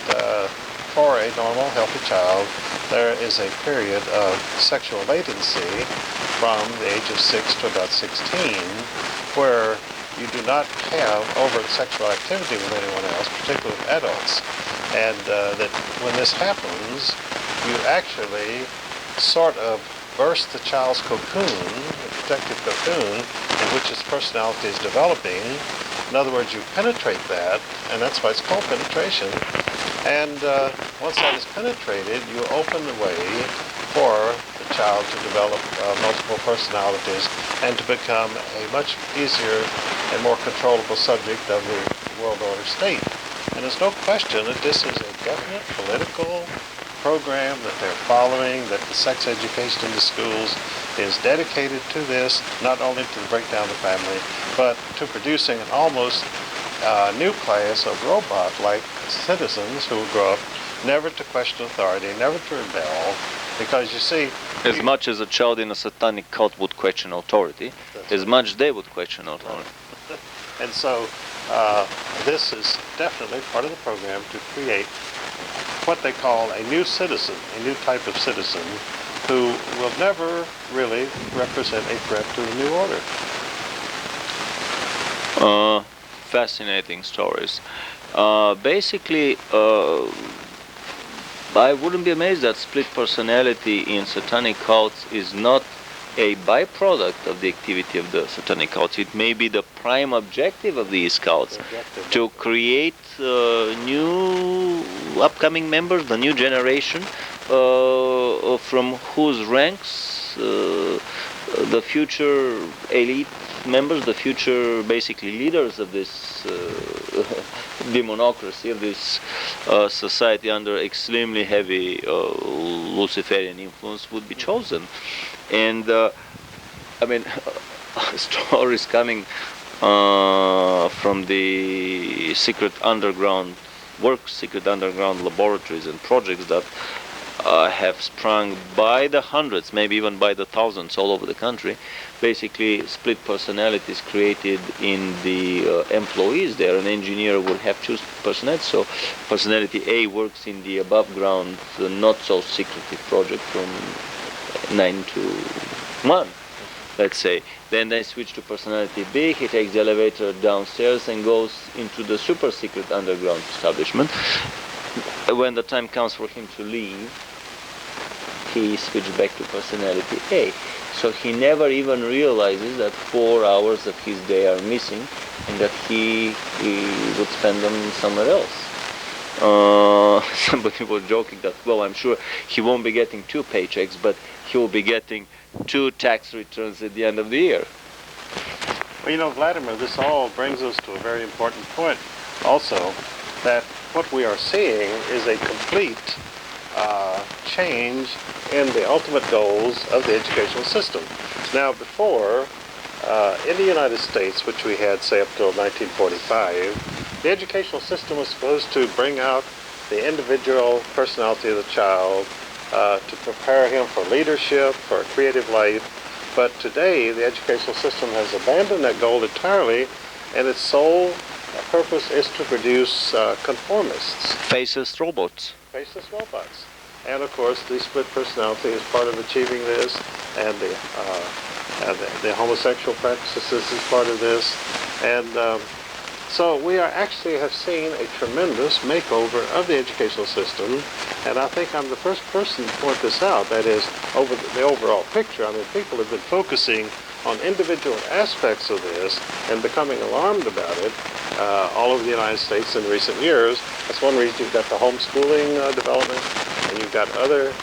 B: for a normal, healthy child, there is a period of sexual latency from the age of 6 to about 16 where you do not have overt sexual activity with anyone else, particularly with adults. And that when this happens, you actually sort of burst the child's cocoon, the protective cocoon, in which its personality is developing. In other words, you penetrate that, and that's why it's called penetration. And once that is penetrated, you open the way for the child to develop multiple personalities and to become a much easier and more controllable subject of the world order state. And there's no question that this is a definite political program that they're following, that the sex education in the schools is dedicated to this, not only to the breakdown of the family, but to producing an almost new class of robot-like citizens who will grow up never to question authority, never to rebel, because you see...
A: As much as a child in a satanic cult would question authority, as much they would question authority.
B: And so this is definitely part of the program to create what they call a new citizen, a new type of citizen who will never really represent a threat to the new order.
A: Fascinating stories. Basically, I wouldn't be amazed that split personality in satanic cults is not a byproduct of the activity of the satanic cults. It may be the prime objective of these cults to create new upcoming members, the new generation, from whose ranks the future elite members, the future basically leaders of this demonocracy, of this society under extremely heavy Luciferian influence would be chosen. And I mean, stories coming from the secret underground laboratories and projects that have sprung by the hundreds, maybe even by the thousands all over the country. Basically, split personalities created in the employees there. An engineer will have two personalities. So personality A works in the above ground, not so secretive project from 9 to 1, let's say. Then they switch to personality B. He takes the elevator downstairs and goes into the super secret underground establishment. When the time comes for him to leave, he switches back to personality A. So he never even realizes that 4 hours of his day are missing and that he would spend them somewhere else. Somebody was joking that, well, I'm sure he won't be getting 2 paychecks, but he will be getting 2 tax returns at the end of the year.
B: Well, you know, Vladimir, this all brings us to a very important point also, that what we are seeing is a complete change in the ultimate goals of the educational system. Now, before, in the United States, which we had, say, up till 1945, the educational system was supposed to bring out the individual personality of the child, to prepare him for leadership, for a creative life. But today, the educational system has abandoned that goal entirely, and its sole purpose is to produce conformists,
A: Faceless robots.
B: faceless robots. And of course, the split personality is part of achieving this, and the homosexual practices is part of this. And so we actually have seen a tremendous makeover of the educational system, and I think I'm the first person to point this out. That is, over the overall picture. I mean, people have been focusing on individual aspects of this and becoming alarmed about it all over the United States in recent years. That's one reason you've got the homeschooling development, and you've got other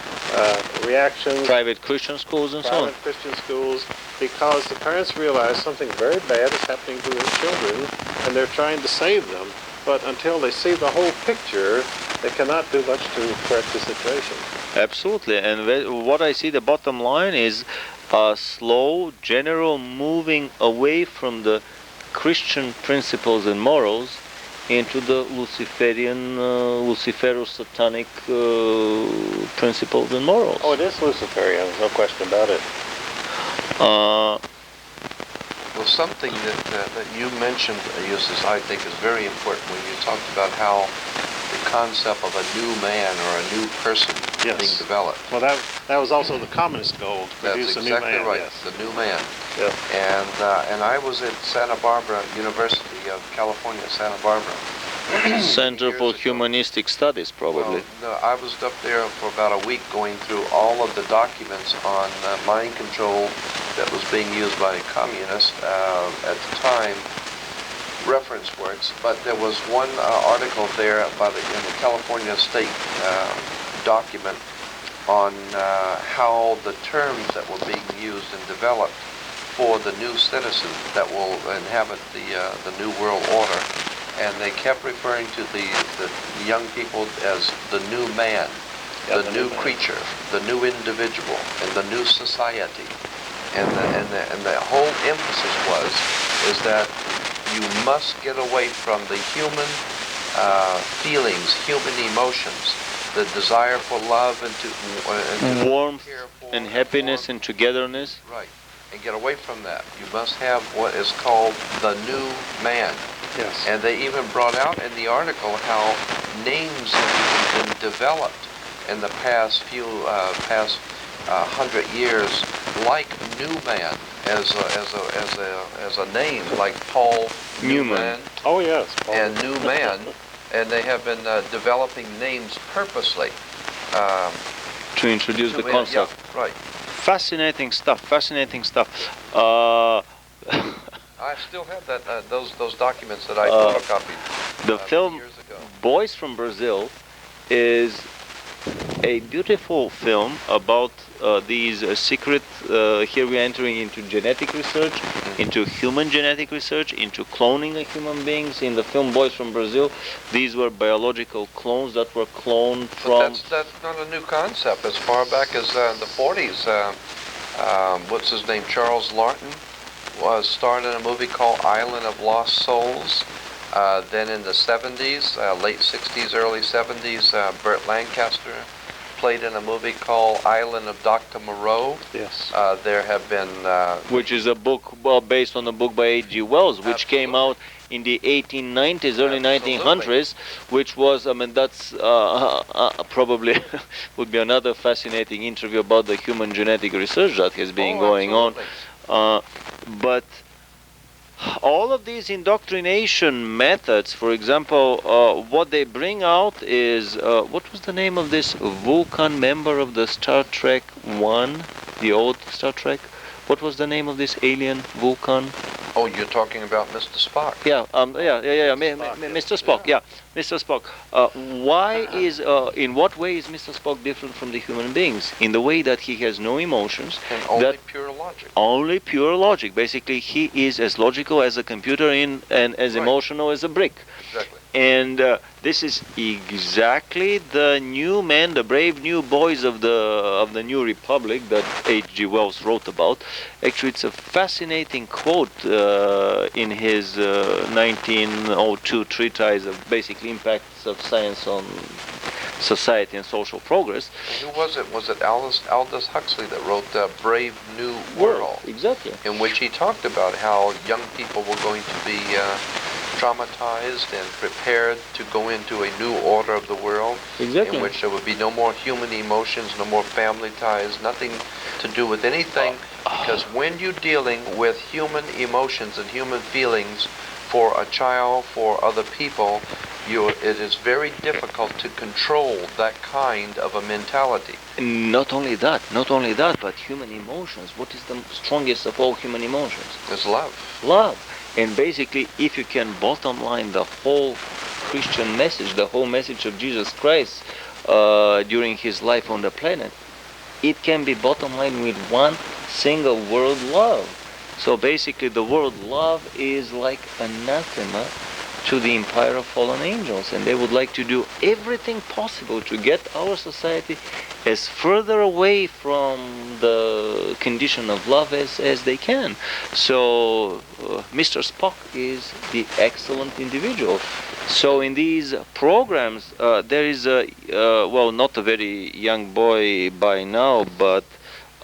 B: reactions.
A: Private Christian schools and so on.
B: Private Christian schools, because the parents realize something very bad is happening to their children, and they're trying to save them. But until they see the whole picture, they cannot do much to correct the situation.
A: Absolutely. And what I see, the bottom line is a slow, general moving away from the Christian principles and morals into the Luciferian, Luciferus satanic principles and morals.
B: Oh, it is Luciferian, no question about it.
C: Well, something that you mentioned, Eustace, I think is very important when you talked about how the concept of a new man or a new person being developed.
B: Well, that was also the communist goal, to produce
C: That's
B: a new
C: exactly
B: man.
C: right,
B: Yes.
C: the new man.
B: Yeah.
C: And I was at Santa Barbara, University of California, Santa Barbara.
A: Center for
C: years ago.
A: Humanistic Studies, probably.
C: Well, no, I was up there for about a week going through all of the documents on mind control that was being used by communists at the time, reference works, but there was one article there about in the California State document on how the terms that were being used and developed for the new citizens that will inhabit the new world order. And they kept referring to the young people as the new man, the new creature, the new individual, and the new society. And the whole emphasis is that you must get away from the human feelings, human emotions, the desire for love and to
A: warmth
C: care for
A: and happiness
C: warmth.
A: and togetherness.
C: Right. And get away from that. You must have what is called the new man.
B: Yes.
C: And they even brought out in the article how names have been developed in the past 100 years, like New Man as a name, like Paul Newman
B: Oh, yes. Paul.
C: and New Man, and they have been developing names purposely
A: To introduce the concept.
C: Yeah, right.
A: Fascinating stuff. Fascinating stuff.
C: I still have those documents that I photocopied
A: The film
C: years ago.
A: Boys from Brazil is a beautiful film about these secret. Here we are entering into genetic research, into human genetic research, into cloning of human beings. In the film Boys from Brazil, these were biological clones that were cloned from.
C: But that's not a new concept. As far back as the 40s, what's his name? Charles Lawton was starred in a movie called Island of Lost Souls. Then in the 70s, late 60s, early 70s, Burt Lancaster played in a movie called Island of Dr. Moreau.
B: Yes.
C: There have been...
A: which is a book based on a book by H.G. Wells, which came out in the 1890s, early 1900s, which was, I mean, that's probably would be another fascinating interview about the human genetic research that has been going on. But all of these indoctrination methods, for example, what they bring out is, what was the name of this Vulcan member of the Star Trek 1, the old Star Trek? What was the name of this alien Vulcan?
C: Oh, you're talking about Mr. Spock.
A: Yeah, Mr. Spock, yeah, Mr. Spock. Why is, in what way is Mr. Spock different from the human beings? In the way that he has no emotions.
C: And only pure logic.
A: Only pure logic. Basically, he is as logical as a computer and as emotional as a brick.
C: Exactly.
A: And this is exactly the new men, the brave new boys of the New Republic that H.G. Wells wrote about. Actually, it's a fascinating quote in his 1902 treatise of basic impacts of science on society and social progress.
C: And who was it? Was it Aldous Huxley that wrote Brave New World?
A: Exactly.
C: In which he talked about how young people were going to be traumatized and prepared to go into a new order of the world,
A: Exactly.
C: in which there would be no more human emotions, no more family ties, nothing to do with anything, because when you're dealing with human emotions and human feelings for a child, for other people, it is very difficult to control that kind of a mentality.
A: Not only that, but human emotions. What is the strongest of all human emotions?
C: It's love.
A: Love. And basically, if you can bottom line the whole Christian message, the whole message of Jesus Christ during his life on the planet, it can be bottom line with one single word: love. So basically, the word love is like anathema to the empire of fallen angels, and they would like to do everything possible to get our society as further away from the condition of love as they can. So Mr. Spock is the excellent individual. So in these programs, there is well, not a very young boy by now, but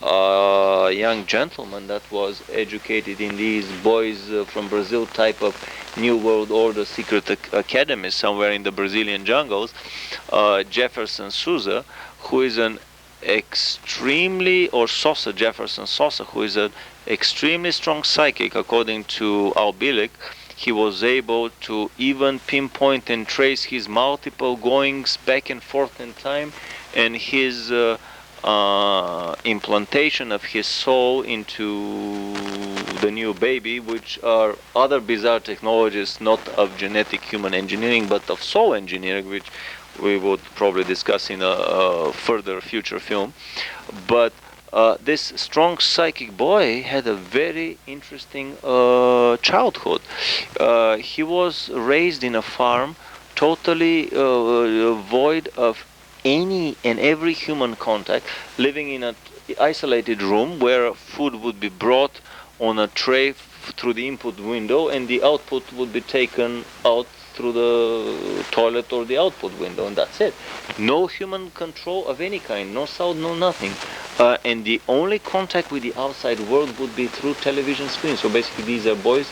A: a young gentleman that was educated in these boys from Brazil type of New World Order secret academy somewhere in the Brazilian jungles, Jefferson Souza, who is an extremely, or Sosa, Jefferson Sosa, who is an extremely strong psychic, according to Al Bielek. He was able to even pinpoint and trace his multiple goings back and forth in time, and his implantation of his soul into the new baby, which are other bizarre technologies, not of genetic human engineering, but of soul engineering, which we would probably discuss in a further future film. But this strong psychic boy had a very interesting childhood. He was raised in a farm totally void of any and every human contact, living in an isolated room where food would be brought on a tray through the input window, and the output would be taken out through the toilet or the output window, and that's it. No human control of any kind, no sound, no nothing. And the only contact with the outside world would be through television screens. So basically these are boys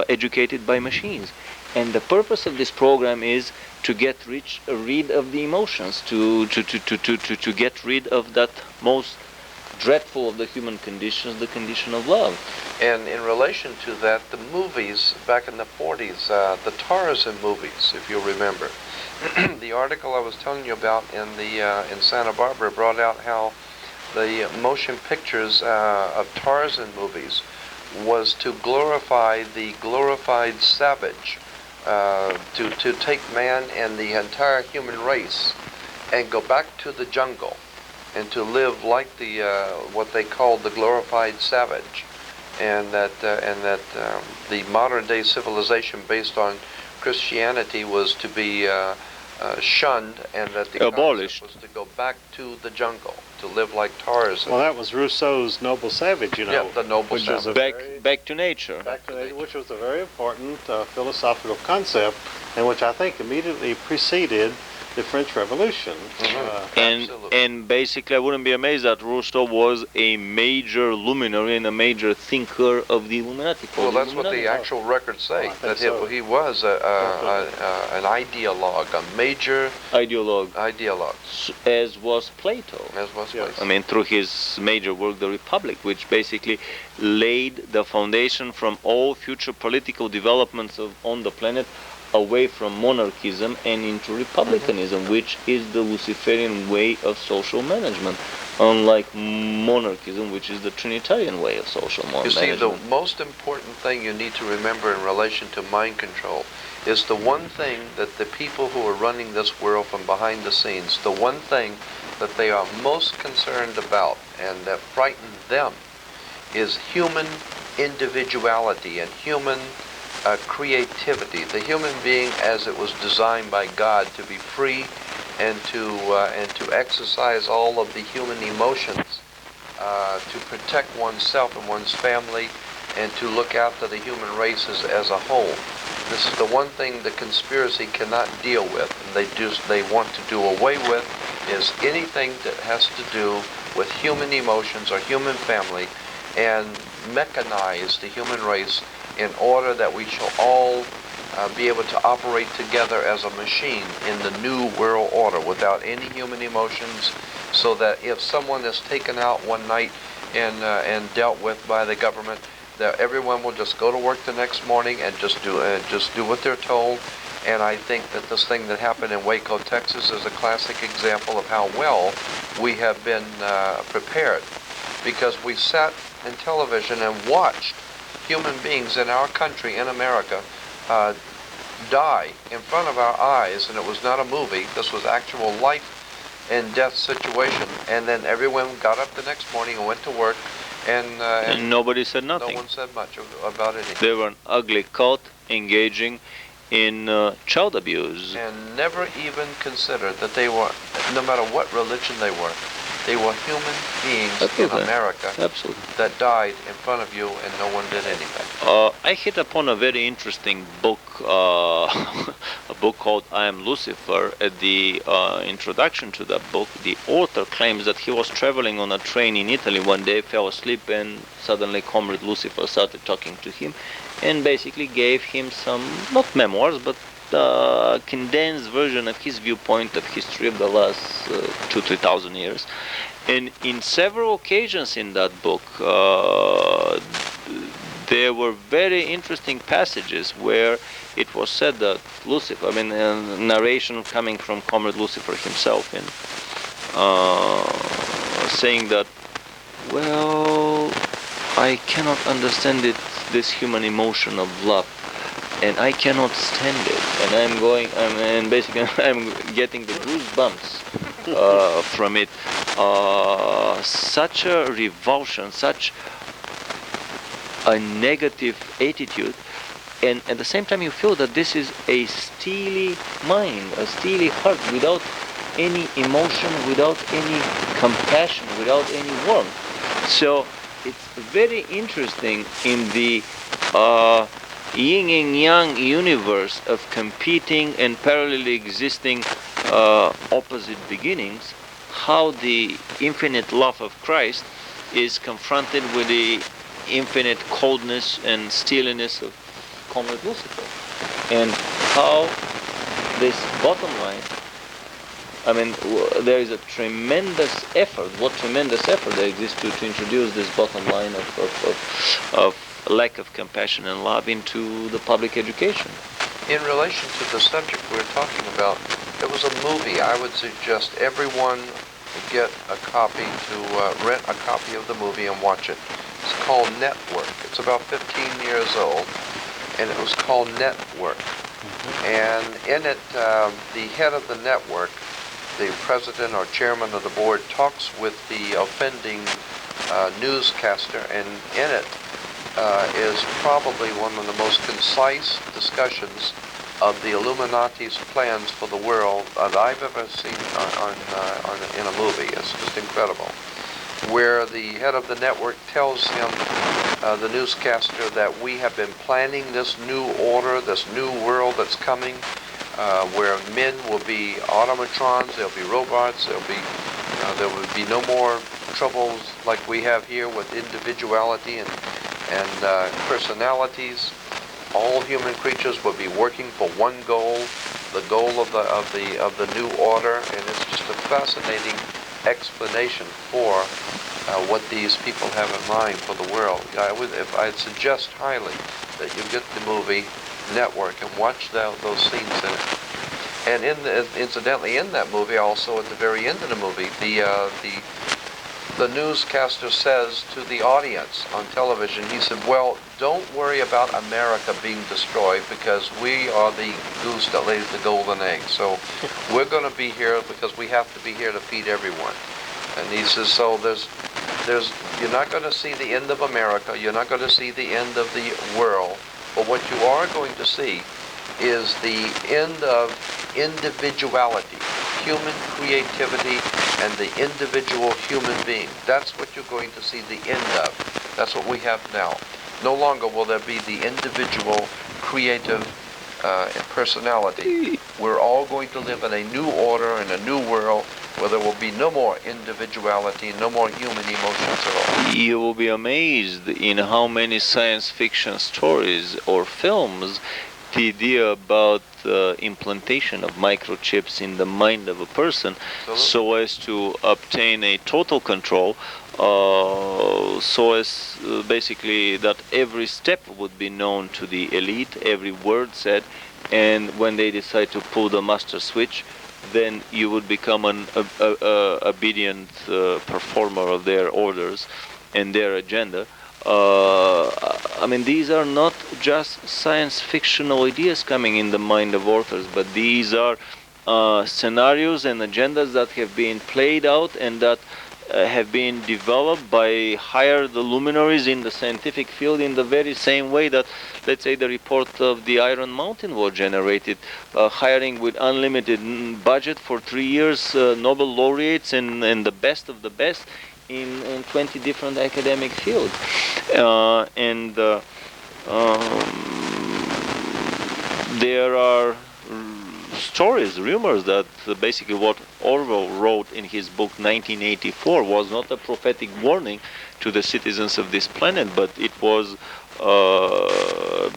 A: educated by machines. And the purpose of this program is to get rid of the emotions, to get rid of that most dreadful of the human conditions, the condition of love.
C: And in relation to that, the movies back in the 40s, the Tarzan movies, if you'll remember, the article I was telling you about in Santa Barbara brought out how the motion pictures of Tarzan movies was to glorify the glorified savage, to take man and the entire human race and go back to the jungle and to live like the what they called the glorified savage, and that the modern day civilization based on Christianity was to be shunned, and that the
A: abolished,
C: was to go back to the jungle to live like Tarzan.
B: Well, that was Rousseau's Noble Savage, you know.
C: Yeah, the Noble Savage.
A: Back to nature.
B: Back to nature, which was a very important philosophical concept, and which I think immediately preceded the French Revolution.
A: And basically, I wouldn't be amazed that Rousseau was a major luminary and a major thinker of the Illuminati.
C: Well, that's what the actual records say, that he was an ideologue, a major ideologue,
A: as was Plato.
B: Yes.
A: I mean, through his major work, The Republic, which basically laid the foundation from all future political developments on the planet away from monarchism and into republicanism, which is the Luciferian way of social management, unlike monarchism, which is the Trinitarian way of social management.
C: You see, the most important thing you need to remember in relation to mind control is the one thing that the people who are running this world from behind the scenes, the one thing that they are most concerned about and that frightens them is human individuality and human creativity, the human being as it was designed by God to be free and to exercise all of the human emotions, to protect oneself and one's family, and to look after the human race as a whole. This is the one thing the conspiracy cannot deal with, and they want to do away with is anything that has to do with human emotions or human family, and mechanize the human race in order that we shall all be able to operate together as a machine in the new world order without any human emotions, so that if someone is taken out one night and dealt with by the government, that everyone will just go to work the next morning and just do what they're told. And I think that this thing that happened in Waco, Texas, is a classic example of how well we have been prepared, because we sat in television and watched human beings in our country, in America, die in front of our eyes, and it was not a movie. This was actual life and death situation. And then everyone got up the next morning and went to work, and
A: nobody said nothing.
C: No one said much about anything.
A: They were an ugly cult engaging in child abuse.
C: And never even considered that they were, no matter what religion they were human beings in America.
A: Absolutely.
C: That died in front of you, and no one did anything.
A: I hit upon a very interesting book, a book called I Am Lucifer. At the introduction to that book, the author claims that he was traveling on a train in Italy one day, fell asleep, and suddenly Comrade Lucifer started talking to him and basically gave him some, not memoirs, but condensed version of his viewpoint of history of the last 2,000-3,000 years. And in several occasions in that book, there were very interesting passages where it was said that Lucifer, I mean, narration coming from Comrade Lucifer himself, and saying that, well, I cannot understand it, this human emotion of love, and I cannot stand it, and basically I'm getting the goosebumps from it. Such a revulsion, such a negative attitude, and at the same time you feel that this is a steely mind, a steely heart, without any emotion, without any compassion, without any warmth. So it's very interesting in the yin and yang universe of competing and parallelly existing opposite beginnings, how the infinite love of Christ is confronted with the infinite coldness and steeliness of Comrade Lucifer, and how this bottom line, I mean, there is a tremendous effort, what tremendous effort there exists to introduce this bottom line of lack of compassion and love into the public education.
C: In relation to the subject we're talking about, there was a movie. I would suggest everyone get a copy, to rent a copy of the movie and watch it. It's called Network. It's about 15 years old, and it was called Network. And in it, the head of the network, the president or chairman of the board, talks with the offending newscaster, and in it is probably one of the most concise discussions of the Illuminati's plans for the world that I've ever seen in a movie. It's just incredible. Where the head of the network tells him, the newscaster, that we have been planning this new order, this new world that's coming, where men will be automatrons, there'll be robots, there will be no more troubles like we have here with individuality and personalities. All human creatures will be working for one goal, the goal of the new order, and it's just a fascinating explanation for what these people have in mind for the world. I'd suggest highly that you get the movie Network and watch those scenes in it. And incidentally, in that movie, also at the very end of the movie, the newscaster says to the audience on television, he said, well, don't worry about America being destroyed, because we are the goose that lays the golden egg. So we're going to be here because we have to be here to feed everyone. And he says, so you're not going to see the end of America, you're not going to see the end of the world, but what you are going to see is the end of individuality, human creativity, and the individual human being. That's what you're going to see the end of. That's what we have now. No longer will there be the individual creative personality. We're all going to live in a new order, in a new world, where there will be no more individuality, no more human emotions at all.
A: You will be amazed in how many science fiction stories or films the idea about implantation of microchips in the mind of a person so as to obtain a total control, so as basically that every step would be known to the elite, every word said, and when they decide to pull the master switch, then you would become an obedient performer of their orders and their agenda. I mean, these are not just science fictional ideas coming in the mind of authors, but these are scenarios and agendas that have been played out and that have been developed by hired luminaries in the scientific field in the very same way that, let's say, the report of the Iron Mountain was generated, hiring with unlimited budget for 3 years Nobel laureates and the best of the best in 20 different academic fields. There are stories, rumors that basically what Orwell wrote in his book 1984 was not a prophetic warning to the citizens of this planet, but it was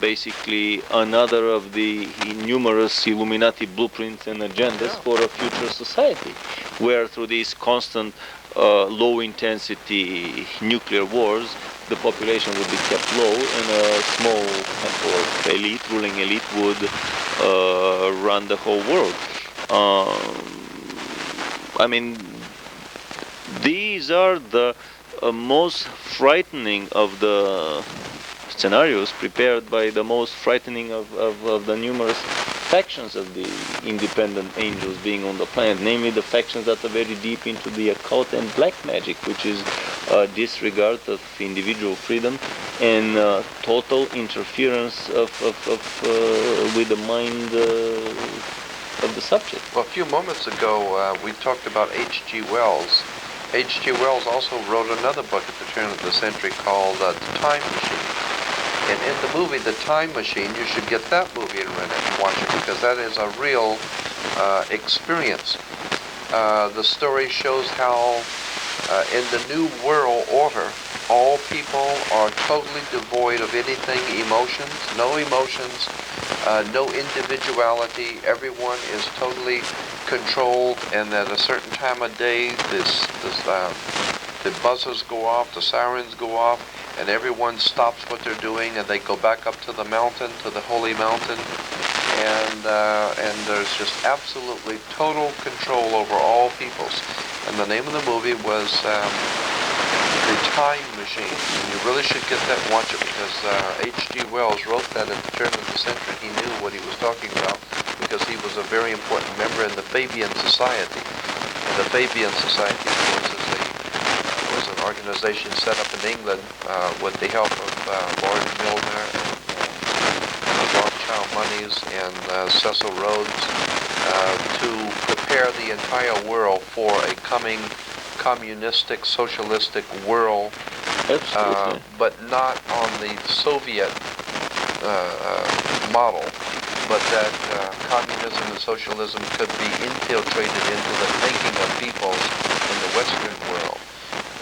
A: basically another of the numerous Illuminati blueprints and agendas for a future society, where through these constant low-intensity nuclear wars, the population would be kept low, and a small handful of elite, ruling elite, would run the whole world. I mean, these are the most frightening of the scenarios prepared by the most frightening of the numerous factions of the independent angels being on the planet, namely the factions that are very deep into the occult and black magic, which is disregard of individual freedom and total interference with the mind of the subject.
C: Well, a few moments ago, we talked about H.G. Wells. H.G. Wells also wrote another book at the turn of the century called The Time Machine. And in the movie The Time Machine, you should get that movie and rent it and watch it, because that is a real experience. The story shows how in the New World Order, all people are totally devoid of anything, emotions, no individuality. Everyone is totally controlled, and at a certain time of day, the buzzers go off, the sirens go off, and everyone stops what they're doing, and they go back up to the mountain, to the holy mountain, and there's just absolutely total control over all peoples. And the name of the movie was The Time Machine. And you really should get that and watch it, because H.G. Wells wrote that at the turn of the century. He knew what he was talking about, because he was a very important member in the Fabian Society. And the Fabian Society, of course, was an organization set up in England with the help of Lord Milner and Rothschild Moneys and Cecil Rhodes to prepare the entire world for a coming communistic, socialistic world, but not on the Soviet model, but that communism and socialism could be infiltrated into the thinking of people in the Western world.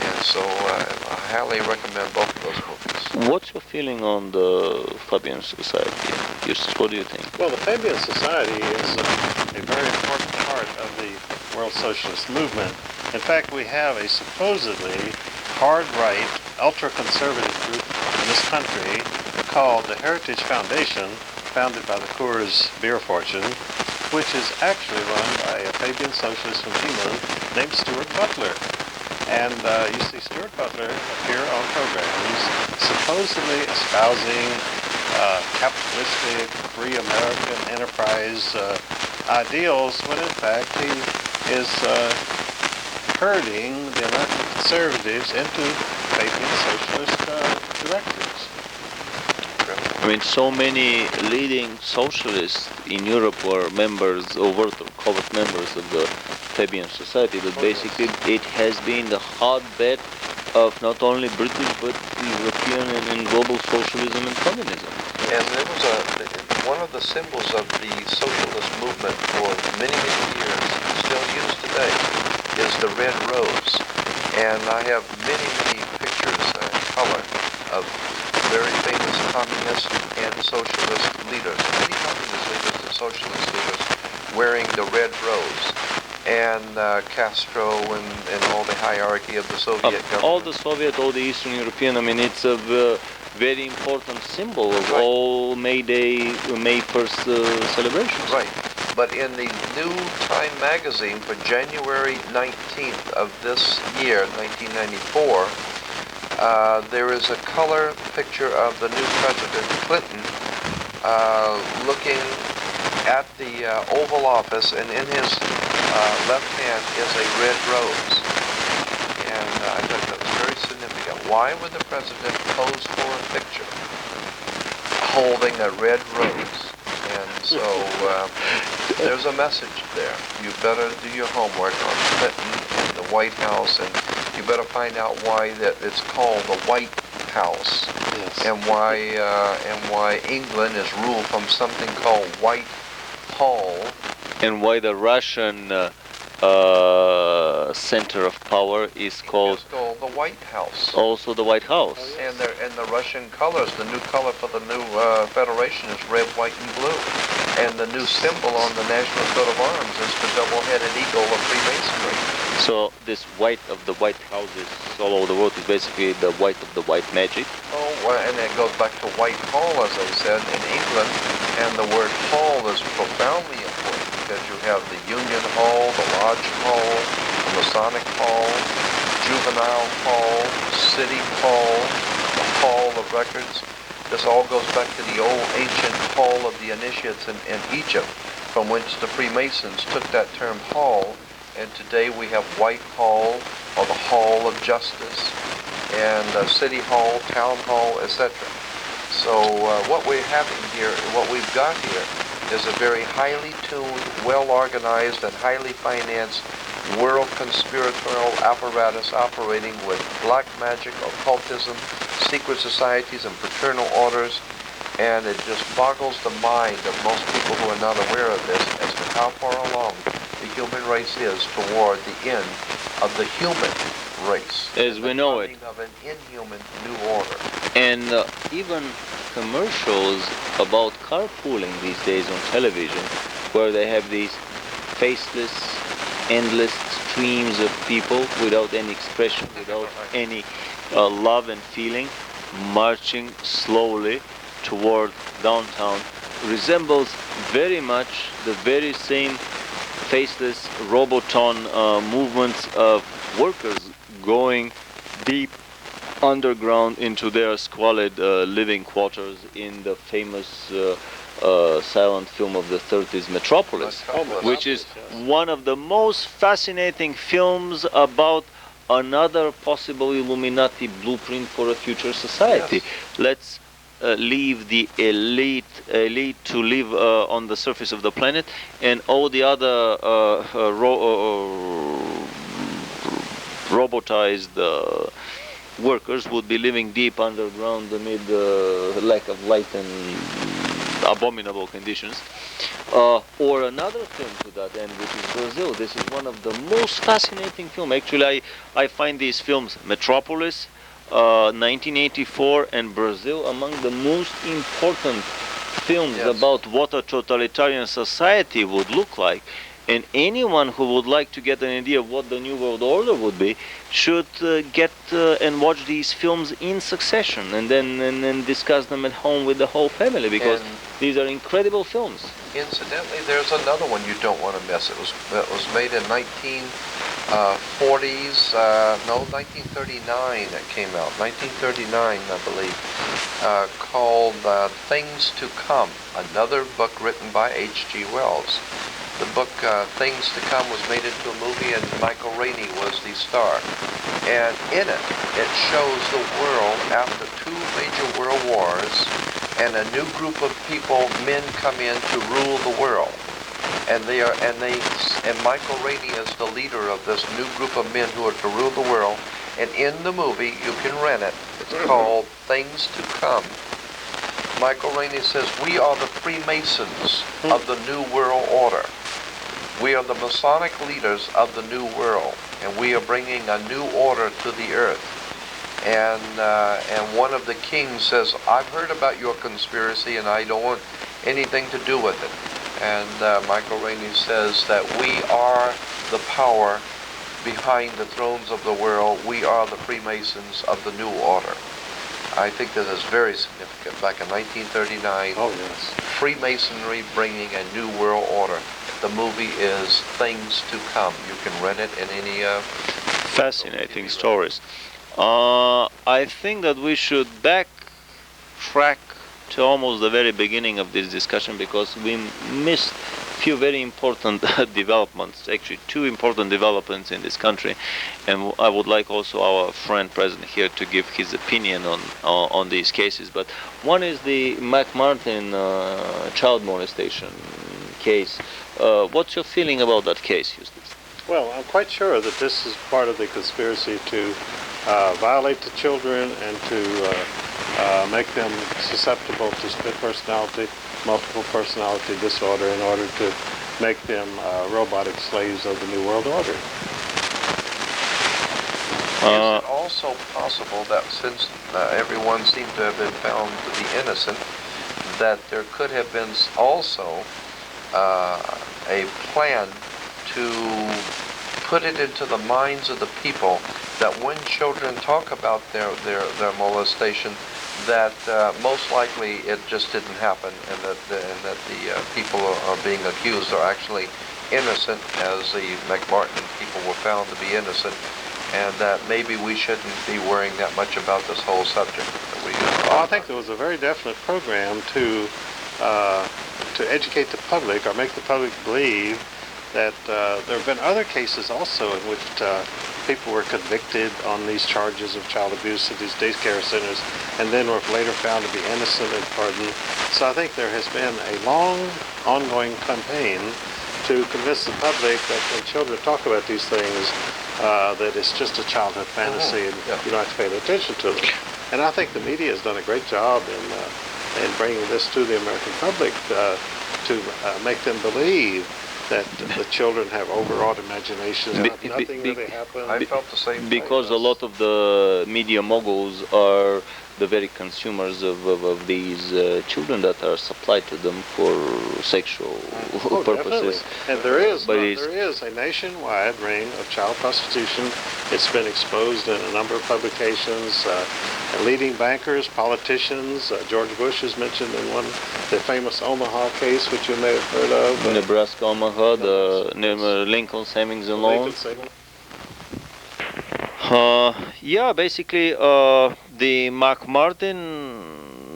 C: And so I highly recommend both of those movies.
A: What's your feeling on the Fabian Society? Justus, what do you think?
B: Well, the Fabian Society is a very important part of the World Socialist movement. In fact, we have a supposedly hard-right, ultra-conservative group in this country called the Heritage Foundation, founded by the Coors beer fortune, which is actually run by a Fabian socialist from England named Stuart Butler. And you see Stuart Butler appear on programs supposedly espousing capitalistic, free American enterprise ideals, when in fact he is herding the American conservatives into Fabian socialist directives.
A: I mean, so many leading socialists in Europe were members, overt or covert members of the Fabian Society, that basically it has been the hotbed of not only British but European and global socialism and communism.
C: And there was one of the symbols of the socialist movement for many, many years, still used today, is the red rose. And I have many, many pictures in color of very famous communist and socialist leaders, many communist leaders and socialist leaders wearing the red rose, and Castro and all the hierarchy of the Soviet government.
A: All the Soviet, all the Eastern European, I mean, it's a very important symbol of
C: Right.
A: all May Day, May 1st celebrations.
C: Right. But in the New Time magazine for January 19th of this year, 1994, there is a color picture of the new President Clinton looking at the Oval Office, and in his left hand is a red rose. And I thought that was very significant. Why would the President pose for a picture holding a red rose? And so there's a message there. You better do your homework on Clinton and the White House, and you better find out why that it's called the White House,
B: Yes.
C: and why England is ruled from something called Whitehall.
A: And why the Russian center of power is called
C: It's called the White House.
A: also the White House.
B: Oh, yeah.
C: And the Russian colors, the new color for the new federation is red, white, and blue. And the new symbol on the national coat of arms is the double-headed eagle of Freemasonry.
A: So this white of the White Houses all over the world is basically the white of the white magic.
C: Oh, well, and it goes back to Whitehall, as I said, in England. And the word hall is profoundly important because you have the Union Hall, the Lodge Hall, the Masonic Hall, Juvenile Hall, City Hall, the Hall of Records. This all goes back to the old ancient Hall of the Initiates in Egypt, from which the Freemasons took that term hall, and today we have Whitehall, or the Hall of Justice, and City Hall, Town Hall, etc. So what we're having here, what we've got here, is a very highly tuned, well-organized, and highly financed world conspiratorial apparatus operating with black magic, occultism, secret societies, and fraternal orders, and it just boggles the mind of most people who are not aware of this as to how far along the human race is toward the end of the human race.
A: As
C: and
A: we
C: the
A: know it.
C: coming of an inhuman new order.
A: And even commercials about carpooling these days on television, where they have these faceless, endless streams of people without any expression, without any love and feeling, marching slowly toward downtown, resembles very much the very same faceless Roboton movements of workers going deep underground into their squalid living quarters in the famous silent film of the 30s, Metropolis, which is one of the most fascinating films about another possible Illuminati blueprint for a future society.
C: Yes.
A: Let's leave the elite to live on the surface of the planet, and all the other robotized workers would be living deep underground amid lack of light and abominable conditions. Or another film to that end, which is Brazil. This is one of the most fascinating films. Actually, I find these films, Metropolis, 1984, and Brazil, among the most important films
C: Yes.
A: about what a totalitarian society would look like. And anyone who would like to get an idea of what the New World Order would be should get and watch these films in succession, and then discuss them at home with the whole family, because
C: And
A: these are incredible films.
C: incidentally, there's another one you don't want to miss. It was made in 1939 it came out, 1939 I believe, called Things to Come, another book written by H.G. Wells. The book Things to Come was made into a movie, and Michael Rainey was the star. And in it, it shows the world after two major world wars, and a new group of people, men come in to rule the world. And Michael Rainey is the leader of this new group of men who are to rule the world. And in the movie, you can rent it. It's called Things to Come. Michael Rainey says, "We are the Freemasons of the New World Order. We are the Masonic leaders of the New World, and we are bringing a new order to the earth. and one of the kings says, "I've heard about your conspiracy, and I don't want anything to do with it." And Michael Rainey says that we are the power behind the thrones of the world. We are the Freemasons of the New Order. I think that is very significant. Back in 1939,
B: Oh, yes.
C: Freemasonry bringing a new world order. The movie is Things to Come. You can rent it in any...
A: Fascinating stories. I think that we should backtrack to almost the very beginning of this discussion, because we missed few very important developments, actually two important developments in this country, and I would like also our friend present here to give his opinion on these cases. But one is the McMartin child molestation case. What's your feeling about that case, Eustace?
B: Well, I'm quite sure that this is part of the conspiracy to violate the children and to make them susceptible to split personality, multiple personality disorder, in order to make them robotic slaves of the New World Order.
C: Is it also possible that since everyone seemed to have been found to be innocent, that there could have been also a plan to put it into the minds of the people that when children talk about their molestation, that most likely it just didn't happen, and that the people are being accused are actually innocent, as the McMartin people were found to be innocent, and that maybe we shouldn't be worrying that much about this whole subject.
B: Well, I think there was a very definite program to educate the public, or make the public believe that there have been other cases also in which people were convicted on these charges of child abuse at these daycare centers, and then were later found to be innocent and pardoned. So I think there has been a long, ongoing campaign to convince the public that when children talk about these things, that it's just a childhood fantasy, and you don't have to pay attention to them. And I think the media has done a great job in bringing this to the American public to make them believe that the children have overwrought imaginations, nothing really happens.
C: I felt the same
A: because
C: thing.
A: a lot of the media moguls are the very consumers of these children that are supplied to them for sexual purposes.
B: Definitely. And there is a nationwide ring of child prostitution. It's been exposed in a number of publications. Leading bankers, politicians, George Bush is mentioned in one, the famous Omaha case, which you may have heard of.
A: Nebraska, Omaha, the Lincoln Savings and Loan. Yeah, basically the McMartin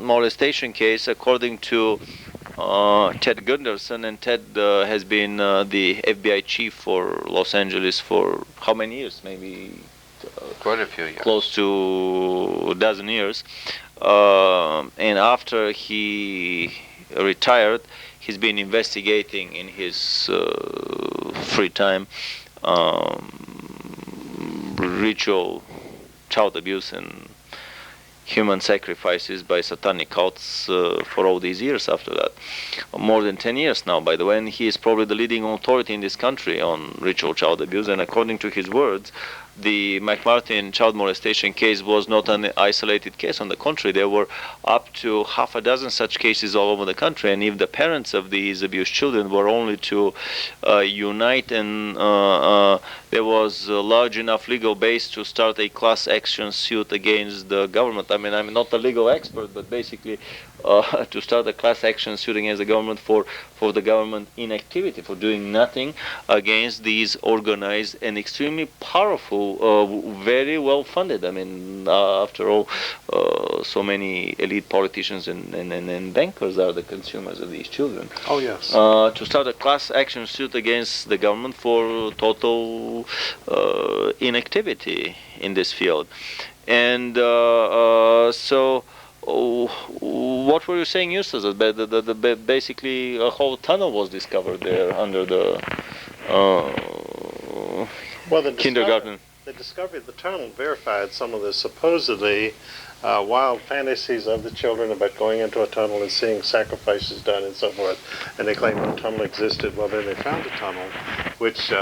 A: molestation case, according to Ted Gunderson, and Ted has been the FBI chief for Los Angeles for how many years? Maybe
C: quite a few years.
A: Close to a dozen years. And after he retired, he's been investigating in his free time ritual child abuse and human sacrifices by satanic cults for all these years after that. More than 10 years now, by the way, and he is probably the leading authority in this country on ritual child abuse. And according to his words, the McMartin child molestation case was not an isolated case. On the contrary, there were up to half a dozen such cases all over the country. And if the parents of these abused children were only to unite, and there was a large enough legal base to start a class action suit against the government. I mean, I'm not a legal expert, but basically to start a class action suit against the government for the government inactivity, for doing nothing against these organized and extremely powerful, very well funded. I mean, after all, so many elite politicians and bankers are the consumers of these children.
B: Oh, yes.
A: To start a class action suit against the government for total inactivity in this field. And so what were you saying, Eustace? That basically a whole tunnel was discovered there under the kindergarten.
B: The discovery of the tunnel verified some of the supposedly wild fantasies of the children about going into a tunnel and seeing sacrifices done and so forth. And they claimed no tunnel existed. Well, then they found a tunnel, which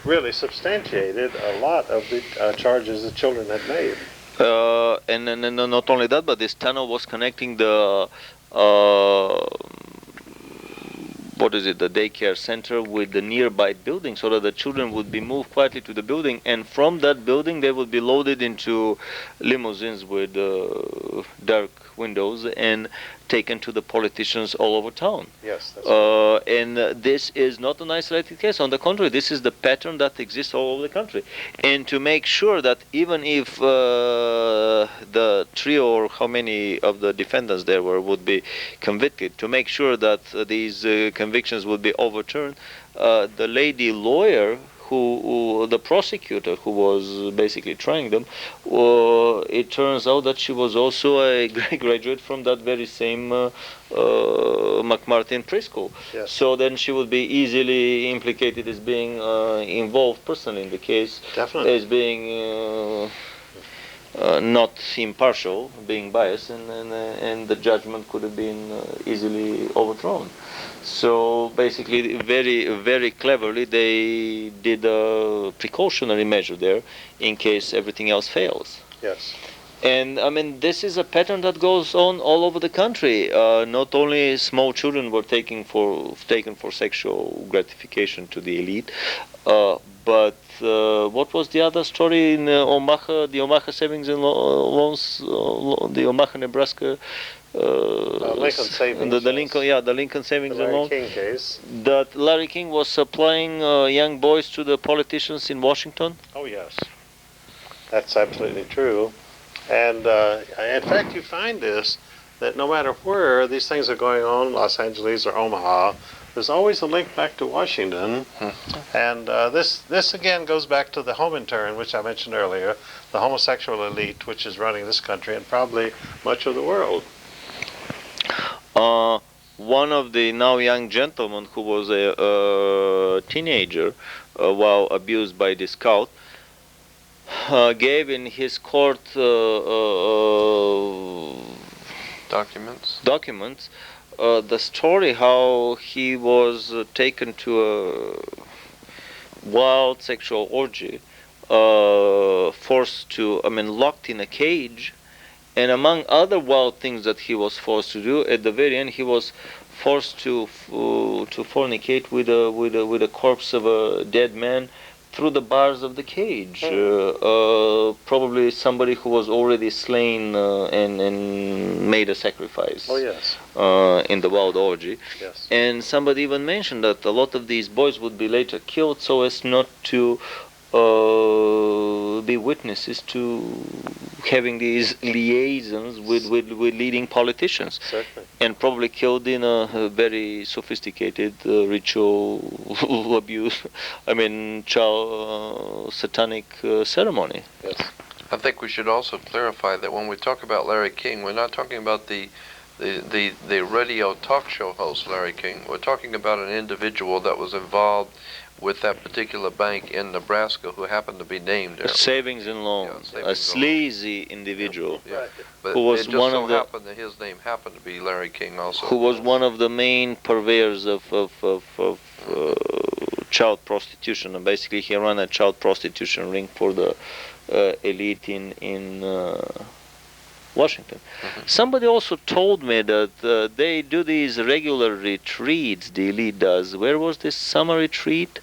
B: really substantiated a lot of the charges the children had made.
A: And not only that, but this tunnel was connecting the uh, what is it, the daycare center with the nearby building, so that the children would be moved quietly to the building, and from that building they would be loaded into limousines with dark windows and taken to the politicians all over town.
B: Yes, that's right.
A: And this is not an isolated case. On the contrary, this is the pattern that exists all over the country. And to make sure that even if the trio or how many of the defendants there were would be convicted, to make sure that these convictions would be overturned, the lady lawyer the prosecutor who was basically trying them, it turns out that she was also a graduate from that very same McMartin preschool.
B: Yes.
A: So then she would be easily implicated as being involved personally in the case,
B: Definitely.
A: as being not impartial, being biased, and the judgment could have been easily overthrown. So basically, very, very cleverly, they did a precautionary measure there in case everything else fails.
B: Yes.
A: And I mean, this is a pattern that goes on all over the country. Not only small children were taken for sexual gratification to the elite, but what was the other story in Omaha? The Omaha savings and loans, the Omaha, Nebraska.
B: Lincoln Savings.
A: The Lincoln, the Lincoln Savings
B: The
A: and
B: Larry
A: Loan.
B: King case.
A: That Larry King was supplying young boys to the politicians in Washington.
B: Oh, yes. That's absolutely true. And in fact, you find this, that no matter where these things are going on, Los Angeles or Omaha, there's always a link back to Washington. And this again goes back to the Comintern, which I mentioned earlier, the homosexual elite, which is running this country and probably much of the world.
A: One of the now young gentlemen who was a teenager while abused by this cult gave in his court documents the story how he was taken to a wild sexual orgy, locked in a cage. And among other wild things that he was forced to do, at the very end, he was forced to fornicate with a corpse of a dead man through the bars of the cage. Probably somebody who was already slain and made a sacrifice.
B: Oh, yes.
A: In the wild orgy.
B: Yes.
A: And somebody even mentioned that a lot of these boys would be later killed so as not to be witnesses to having these liaisons with leading politicians.
B: Certainly.
A: And probably killed in a very sophisticated ritual abuse, child satanic ceremony.
B: Yes.
C: I think we should also clarify that when we talk about Larry King, we're not talking about the radio talk show host Larry King. We're talking about an individual that was involved with that particular bank in Nebraska who happened to be named there.
A: Savings and loans, a sleazy individual.
C: Yeah. Right. But
A: who was
C: it just
A: one
C: so
A: of the
C: happened that his name happened to be Larry King also.
A: Who was one of the main purveyors of child prostitution, and basically he ran a child prostitution ring for the elite in Washington. Somebody also told me that they do these regular retreats, the elite does. Where was this summer retreat?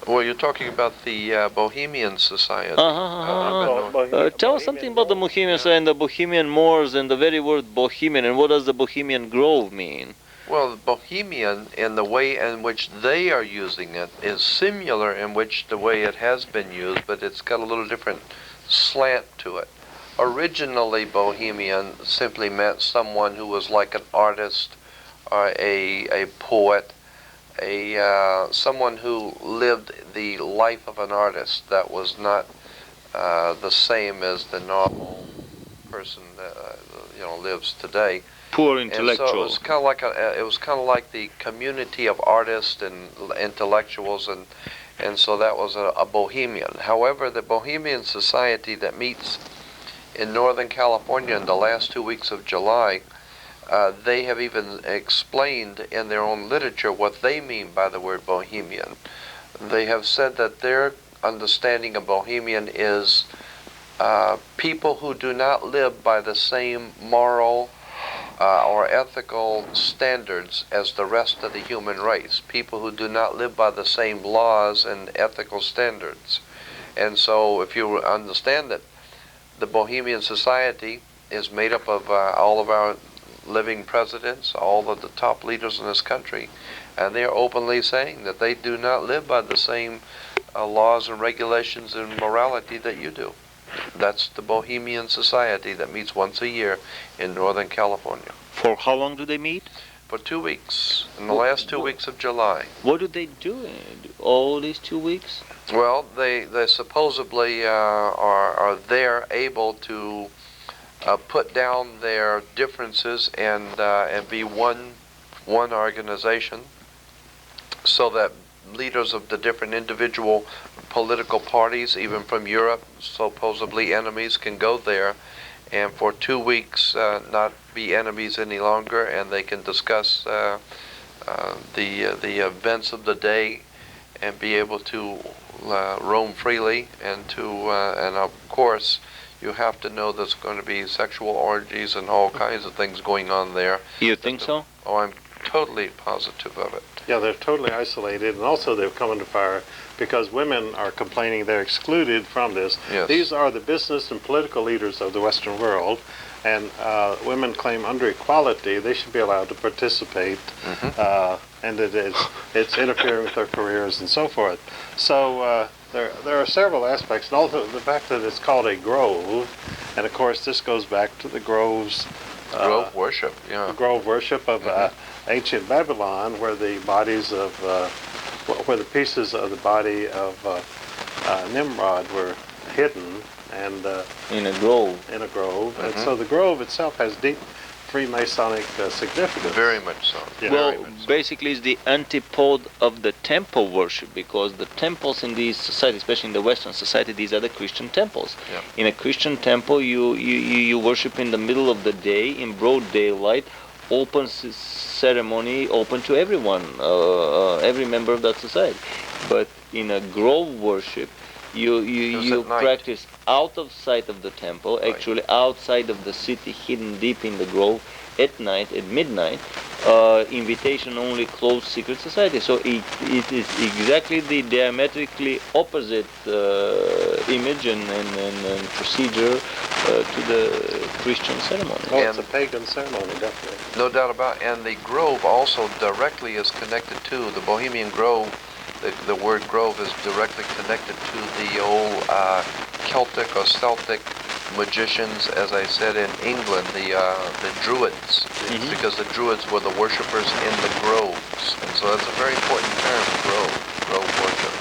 C: Well, you're talking about the Bohemian Society.
A: Tell us something about the Bohemians and the Bohemian Moors and the very word Bohemian, and what does the Bohemian Grove mean?
C: Well, Bohemian, in the way in which they are using it, is similar in which the way it has been used, but it's got a little different slant to it. Originally, Bohemian simply meant someone who was like an artist, or a poet, someone who lived the life of an artist that was not the same as the normal person that lives today.
A: Poor intellectual.
C: And so it was kind of like the community of artists and intellectuals, and so that was a bohemian. However, the Bohemian Society that meets in Northern California in the last 2 weeks of July, they have even explained in their own literature what they mean by the word bohemian. They have said that their understanding of bohemian is people who do not live by the same moral or ethical standards as the rest of the human race, people who do not live by the same laws and ethical standards. And so if you understand that the Bohemian Society is made up of all of our living presidents, all of the top leaders in this country, and they are openly saying that they do not live by the same laws and regulations and morality that you do. That's the Bohemian Society that meets once a year in Northern California.
A: For how long do they meet?
C: For 2 weeks, in the last 2 weeks of July.
A: What do they do in all these 2 weeks?
C: Well, they supposedly are there able to put down their differences and be one organization, so that leaders of the different individual political parties, even from Europe, supposedly enemies, can go there and for 2 weeks not be enemies any longer, and they can discuss the events of the day and be able to roam freely, and of course you have to know there's going to be sexual orgies and all kinds of things going on there.
A: You think so?
C: Oh, I'm totally positive of it.
B: Yeah, they're totally isolated, and also they've come under fire because women are complaining they're excluded from this.
C: Yes.
B: These are the business and political leaders of the Western world, and women claim under equality they should be allowed to participate, and that it's interfering with their careers and so forth. So there are several aspects, and also the fact that it's called a grove, and of course this goes back to the groves.
C: Grove worship, yeah.
B: Grove worship of ancient Babylon, where the bodies of, where the pieces of the body of Nimrod were hidden, and
A: In a grove.
B: in a grove, and so the grove itself has deep Freemasonic significance.
C: Very much so.
B: Yeah.
A: Well,
C: Very much so.
A: basically it's the antipode of the temple worship, because the temples in these societies, especially in the Western society, these are the Christian temples.
C: Yeah.
A: In a Christian temple, you worship in the middle of the day, in broad daylight, open ceremony, open to everyone, every member of that society. But in a grove worship, you
C: at night.
A: practice out of sight of the temple,
C: Right.
A: actually outside of the city, hidden deep in the grove, at night, at midnight, invitation only, closed secret society. So it is exactly the diametrically opposite image and procedure to the Christian ceremony.
B: Oh, it's
C: And-
B: a pagan ceremony, definitely.
C: No doubt about it. And the grove also directly is connected to the Bohemian Grove. The word grove is directly connected to the old Celtic or Celtic magicians, as I said, in England, the Druids, because the Druids were the worshippers in the groves. And so that's a very important term, grove worship.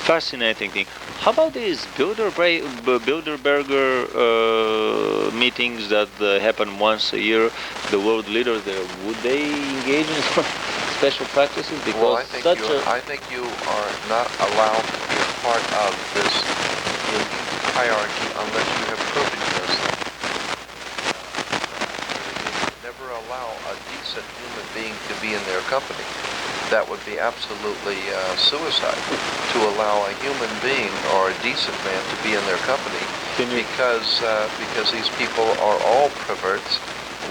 A: Fascinating thing. How about these Bilderberger meetings that happen once a year? The world leaders there, would they engage in some special practices? Because
C: Well, I
A: a
C: think you are not allowed to be a part of this elite hierarchy unless you have proven yourself. Never allow a decent human being to be in their company. That would be absolutely suicide to allow a human being or a decent man to be in their company, because these people are all perverts.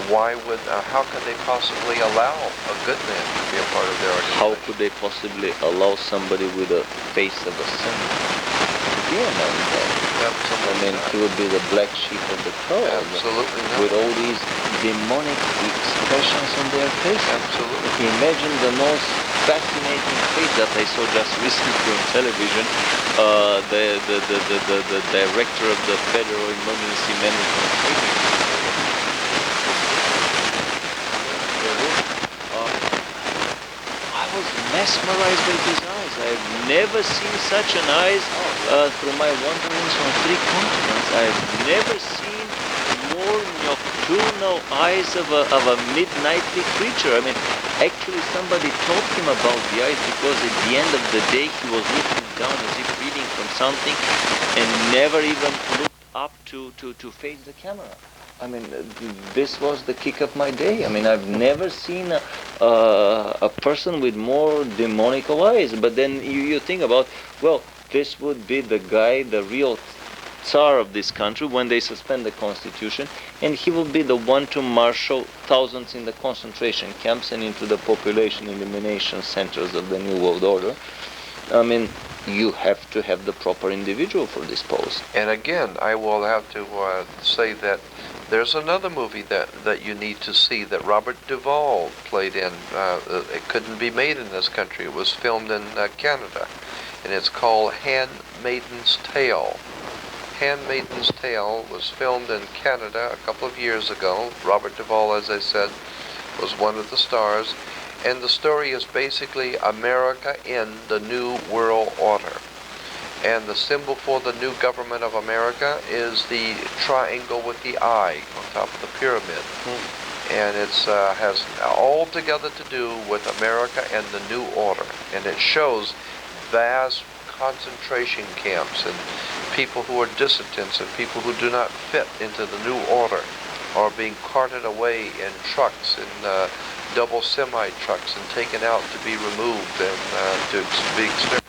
C: Why would? How could they possibly allow a good man to be a part of their organization?
A: how could they possibly allow somebody with a face of a saint to be among them? I mean, he would be the black sheep of the crowd,
C: Absolutely not.
A: with all these demonic expressions on their faces.
C: Absolutely.
A: Imagine the most fascinating face that I saw just recently on television. The director of the Federal Emergency Management Agency. I was mesmerized by his eyes. I've never seen such an eyes through my wanderings on 3 continents. I've never seen more nocturnal eyes of a midnightly creature. I mean, actually somebody told him about the eyes, because at the end of the day he was looking down as if reading from something and never even looked up to face the camera. I mean, this was the kick of my day. I mean, I've never seen a person with more demonical eyes. But then you think about, well, this would be the guy, the real Tsar of this country when they suspend the constitution, and he will be the one to marshal thousands in the concentration camps and into the population elimination centers of the New World Order. I mean, you have to have the proper individual for this post.
C: And again, I will have to say that there's another movie that you need to see that Robert Duvall played in. It couldn't be made in this country. It was filmed in Canada, and it's called Handmaid's Tale. Handmaid's Tale was filmed in Canada a couple of years ago. Robert Duvall, as I said, was one of the stars. And the story is basically America in the New World Order. And the symbol for the new government of America is the triangle with the eye on top of the pyramid. And it has all together to do with America and the New Order. And it shows vast concentration camps and people who are dissidents and people who do not fit into the New Order are being carted away in trucks and double semi-trucks and taken out to be removed and to be exterminated.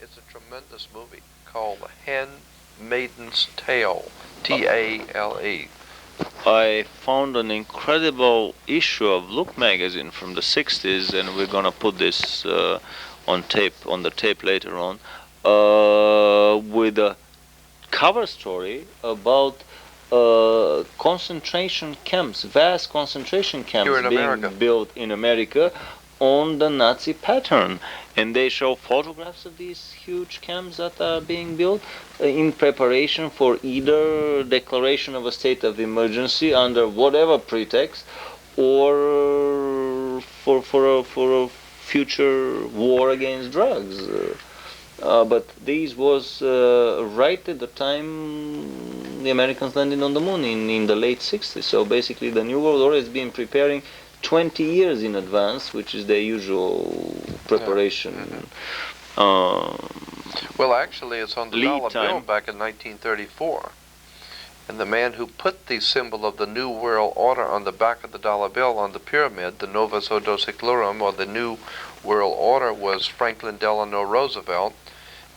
C: It's a tremendous movie called Handmaid's Tale, T-A-L-E.
A: I found an incredible issue of Look magazine from the 60s, and we're gonna put this on the tape later on, with a cover story about concentration camps, vast concentration camps being built in America on the Nazi pattern. And they show photographs of these huge camps that are being built in preparation for either declaration of a state of emergency under whatever pretext, or for a future war against drugs. But this was right at the time the Americans landed on the moon in the late 60s. So basically the New World Order has been preparing 20 years in advance, which is the usual preparation.
C: Well, actually, it's on the dollar bill
A: time.
C: back in 1934. And the man who put the symbol of the New World Order on the back of the dollar bill on the pyramid, the Novus Ordo Seclorum, or the New World Order, was Franklin Delano Roosevelt,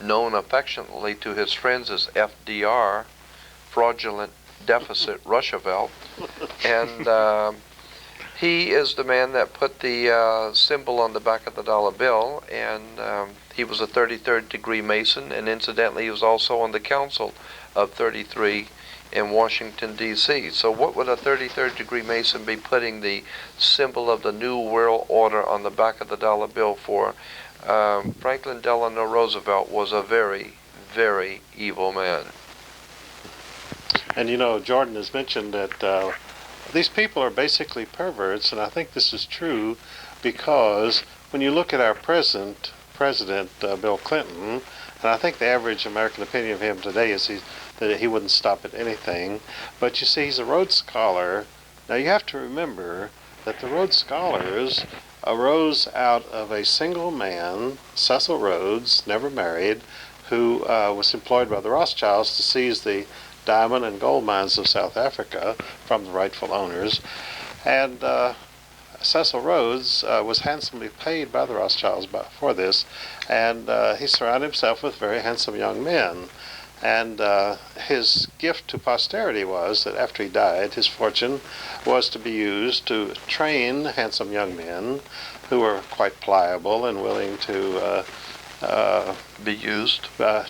C: known affectionately to his friends as FDR, Fraudulent Deficit Roosevelt. And he is the man that put the symbol on the back of the dollar bill, and he was a 33rd degree Mason, and incidentally he was also on the Council of 33 in Washington, D.C. So what would a 33rd degree Mason be putting the symbol of the New World Order on the back of the dollar bill for? Franklin Delano Roosevelt was a very, very evil man.
B: And you know, Jordan has mentioned that these people are basically perverts, and I think this is true because when you look at our present President, Bill Clinton, and I think the average American opinion of him today is that he wouldn't stop at anything, but you see, he's a Rhodes Scholar. Now you have to remember that the Rhodes Scholars arose out of a single man, Cecil Rhodes, never married, who was employed by the Rothschilds to seize the diamond and gold mines of South Africa from the rightful owners. And Cecil Rhodes was handsomely paid by the Rothschilds for this, and he surrounded himself with very handsome young men. And his gift to posterity was that after he died, his fortune was to be used to train handsome young men who were quite pliable and willing to be used by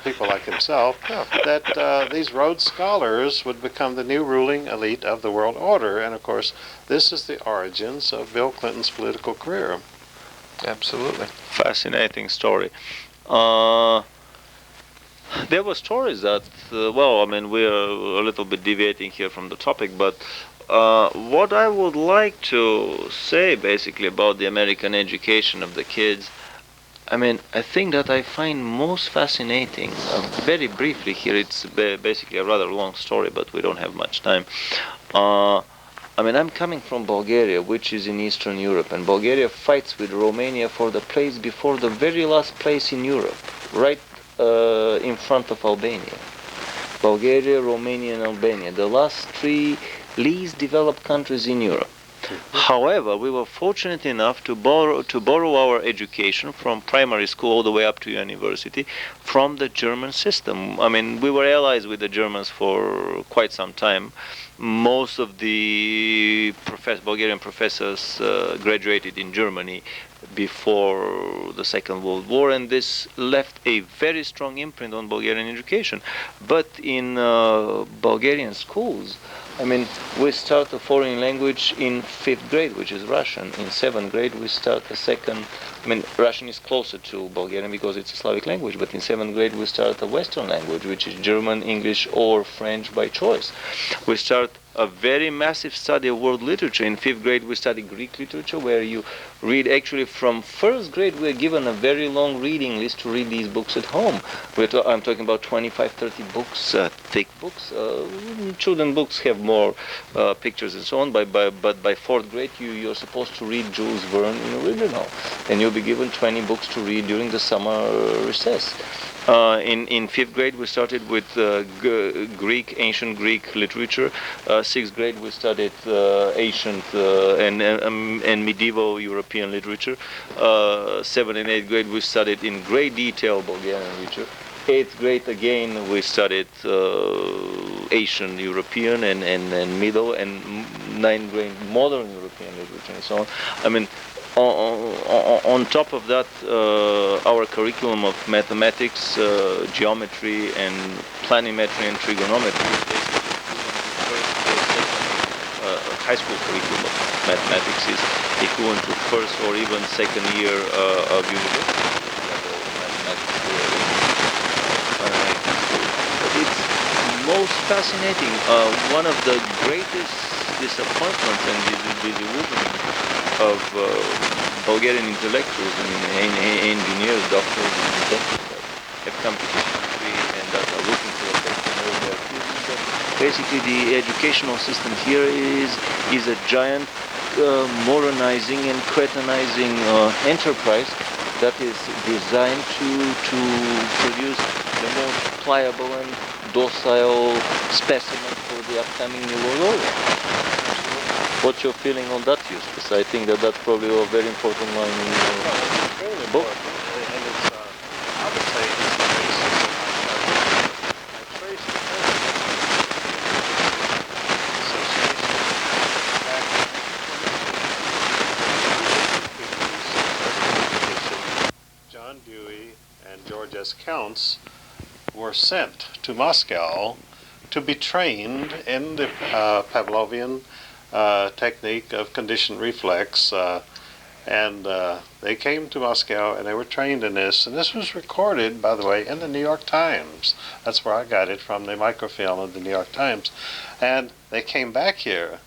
B: people like himself, that these Rhodes Scholars would become the new ruling elite of the world order. And of course, this is the origins of Bill Clinton's political career.
C: Absolutely.
A: Fascinating story. There were stories that, well, I mean, we're a little bit deviating here from the topic, but what I would like to say basically about the American education of the kids, I mean, I think that I find most fascinating, very briefly here, it's basically a rather long story, but we don't have much time. I mean, I'm coming from Bulgaria, which is in Eastern Europe, and Bulgaria fights with Romania for the place before the very last place in Europe, right in front of Albania. Bulgaria, Romania, and Albania, the last three least developed countries in Europe. However, we were fortunate enough to borrow our education from primary school all the way up to university from the German system. I mean, we were allies with the Germans for quite some time. Most of the Bulgarian professors graduated in Germany before the Second World War, and this left a very strong imprint on Bulgarian education. But in Bulgarian schools, I mean, we start a foreign language in 5th grade, which is Russian. In 7th grade, we start a second. I mean, Russian is closer to Bulgarian because it's a Slavic language, but in 7th grade, we start a Western language, which is German, English, or French by choice. We start a very massive study of world literature. In 5th grade, we study Greek literature, where you read actually from 1st grade, we're given a very long reading list to read these books at home. I'm talking about 25, 30 books, thick books. Children books have more pictures and so on, but by 4th grade, you're supposed to read Jules Verne in original. And you'll be given 20 books to read during the summer recess. In 5th grade, we started with ancient Greek literature. 6th grade, we studied ancient and medieval European literature. 7th and 8th grade, we studied in great detail Bulgarian literature. 8th grade, again, we studied Asian European and Middle, and 9th grade, modern European literature, and so on. I mean, on top of that, our curriculum of mathematics, geometry, and planimetry and trigonometry is high school curriculum of mathematics is equivalent to 1st or even 2nd year of university level mathematics. But it's most fascinating. One of the greatest disappointments and disillusionment of Bulgarian intellectuals and engineers, doctors, and inventors that have come to this country and that are looking for a place to know their fields. But basically, the educational system here is a giant modernizing and cretinizing enterprise that is designed to produce the most pliable and docile specimen for the upcoming New World Order. What's your feeling on that, Eustace? I think that's probably a very important line in your book.
B: And it's, I would say it's the basis of my trace the association. John Dewey and George S. Counts were sent to Moscow to be trained in the Pavlovian technique of conditioned reflex, and they came to Moscow and they were trained in this, and this was recorded, by the way, in the New York Times. That's where I got it from, the microfilm of the New York Times. And they came back here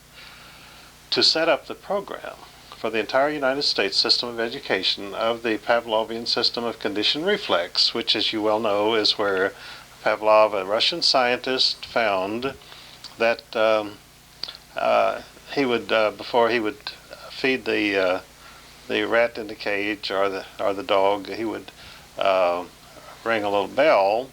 B: to set up the program for the entire United States system of education of the Pavlovian system of conditioned reflex, which, as you well know, is where Pavlov, a Russian scientist, found that he would, before he would feed the rat in the cage or the dog, he would ring a little bell,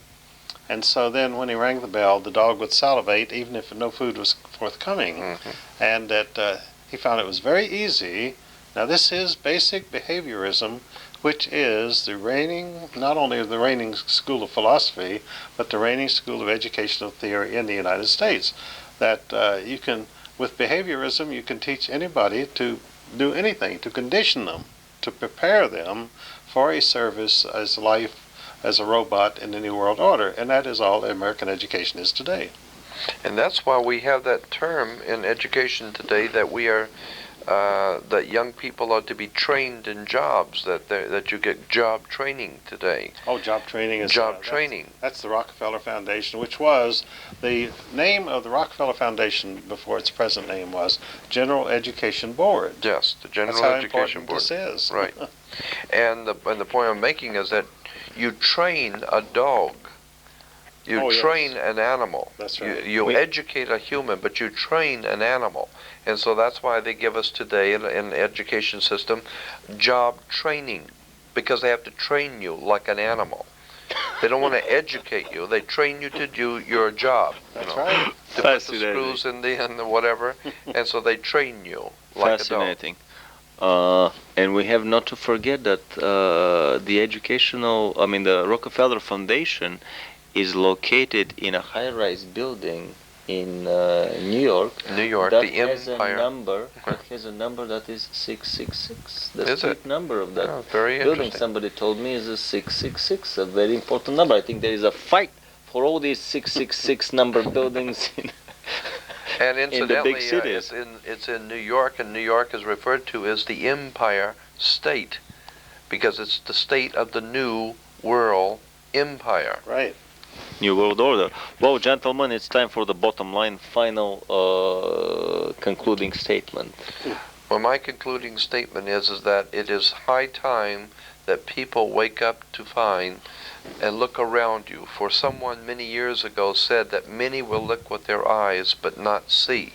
B: and so then when he rang the bell, the dog would salivate even if no food was forthcoming. Mm-hmm. And that he found it was very easy. Now this is basic behaviorism, which is the reigning, not only the reigning school of philosophy, but the reigning school of educational theory in the United States. That you can, with behaviorism, you can teach anybody to do anything, to condition them, to prepare them for a service as life, as a robot in the New World Order. And that is all American education is today.
C: And that's why we have that term in education today that we are, that young people are to be trained in jobs, that you get job training today.
B: Oh, job training is
C: job training.
B: That's the Rockefeller Foundation, which was the name of the Rockefeller Foundation before its present name was General Education Board.
C: Yes, the General Education Board.
B: That's how important this is.
C: Right. And the point I'm making is that you train a dog. You train an animal.
B: That's right.
C: You educate a human, but you train an animal. And so that's why they give us today in the education system job training, because they have to train you like an animal. They don't want to educate you. They train you to do your job.
B: That's right.
C: To put the screws in the whatever. And so they train you like a dog.
A: Fascinating. And we have not to forget that the Rockefeller Foundation is located in a high-rise building in New York.
C: New York,
A: that
C: the
A: has
C: Empire.
A: That has a number that is 666. The
C: Is
A: street
C: it?
A: number of that
C: Oh, very
A: building,
C: interesting.
A: somebody told me, is a 666, a very important number. I think there is a fight for all these 666 number buildings
C: And
A: in the
C: incidentally,
A: big cities.
C: it's in New York, and New York is referred to as the Empire State because it's the state of the New World Empire.
B: Right.
A: New World Order. Well, gentlemen, it's time for the bottom line, final concluding statement.
C: Well, my concluding statement is that it is high time that people wake up to find and look around you. For someone many years ago said that many will look with their eyes but not see,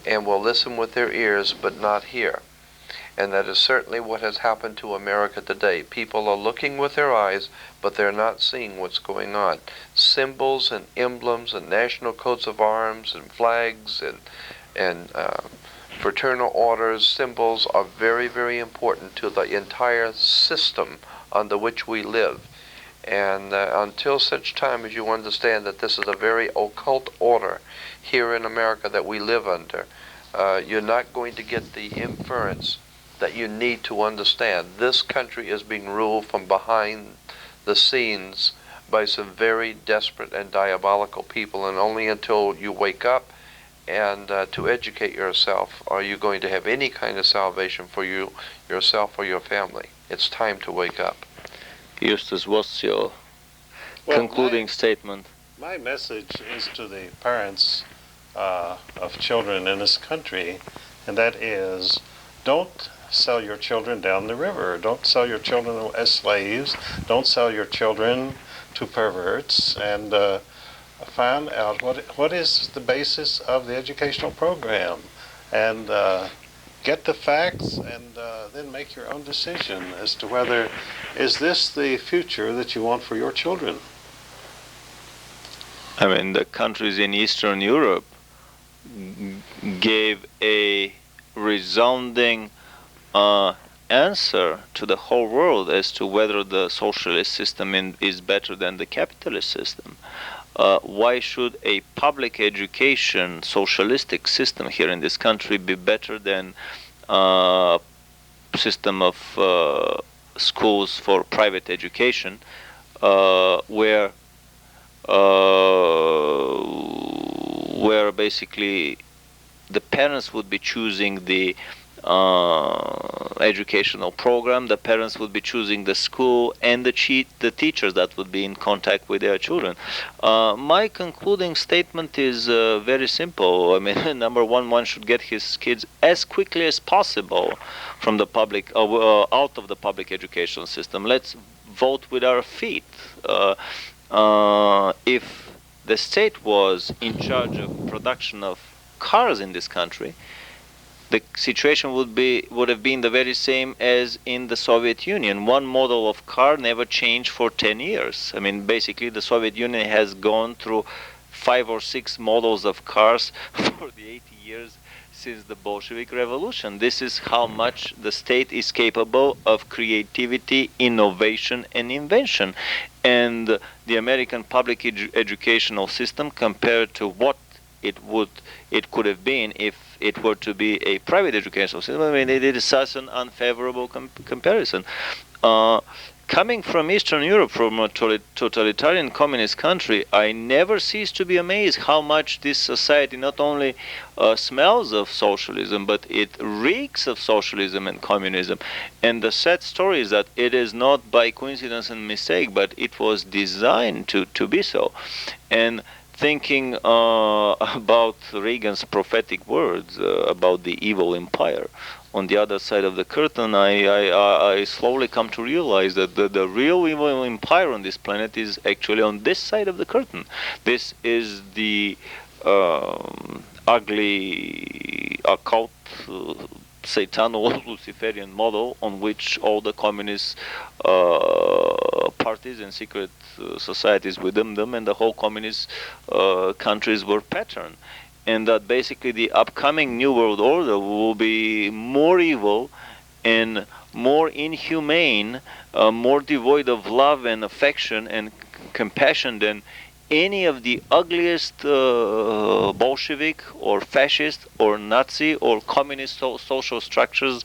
C: and will listen with their ears but not hear. And that is certainly what has happened to America today. People are looking with their eyes, but they're not seeing what's going on. Symbols and emblems and national coats of arms and flags and fraternal orders, symbols are very, very important to the entire system under which we live. And until such time as you understand that this is a very occult order here in America that we live under, you're not going to get the inference that you need to understand. This country is being ruled from behind the scenes by some very desperate and diabolical people, and only until you wake up and to educate yourself are you going to have any kind of salvation for yourself or your family. It's time to wake up.
A: Eustace, what's your concluding statement?
B: My message is to the parents of children in this country, and that is, don't sell your children down the river. Don't sell your children as slaves. Don't sell your children to perverts, and find out what is the basis of the educational program, and get the facts, and then make your own decision as to whether is this the future that you want for your children.
A: I mean, the countries in Eastern Europe gave a resounding answer to the whole world as to whether the socialist system is better than the capitalist system. Why should a public education socialistic system here in this country be better than a system of schools for private education, where basically the parents would be choosing the educational program, the parents would be choosing the school, and the teachers that would be in contact with their children. My concluding statement is very simple. I mean, number one should get his kids as quickly as possible from the public, out of the public education system. Let's vote with our feet. If the state was in charge of production of cars in this country, the situation would have been the very same as in the Soviet Union. One model of car never changed for 10 years. I mean, basically the Soviet Union has gone through 5 or 6 models of cars for the 80 years since the Bolshevik Revolution. This is how much the state is capable of creativity, innovation, and invention. And the American public educational system, compared to what it could have been if it were to be a private educational system, I mean, it is such an unfavorable comparison. Coming from Eastern Europe, from a totalitarian communist country, I never cease to be amazed how much this society not only smells of socialism, but it reeks of socialism and communism. And the sad story is that it is not by coincidence and mistake, but it was designed to be so. And thinking about Reagan's prophetic words about the evil empire on the other side of the curtain, I slowly come to realize that the real evil empire on this planet is actually on this side of the curtain. This is the ugly occult Satano-Luciferian model on which all the communist parties and secret societies within them and the whole communist countries were patterned. and that basically the upcoming New World Order will be more evil and more inhumane, more devoid of love and affection and compassion than any of the ugliest Bolshevik or fascist or Nazi or communist social structures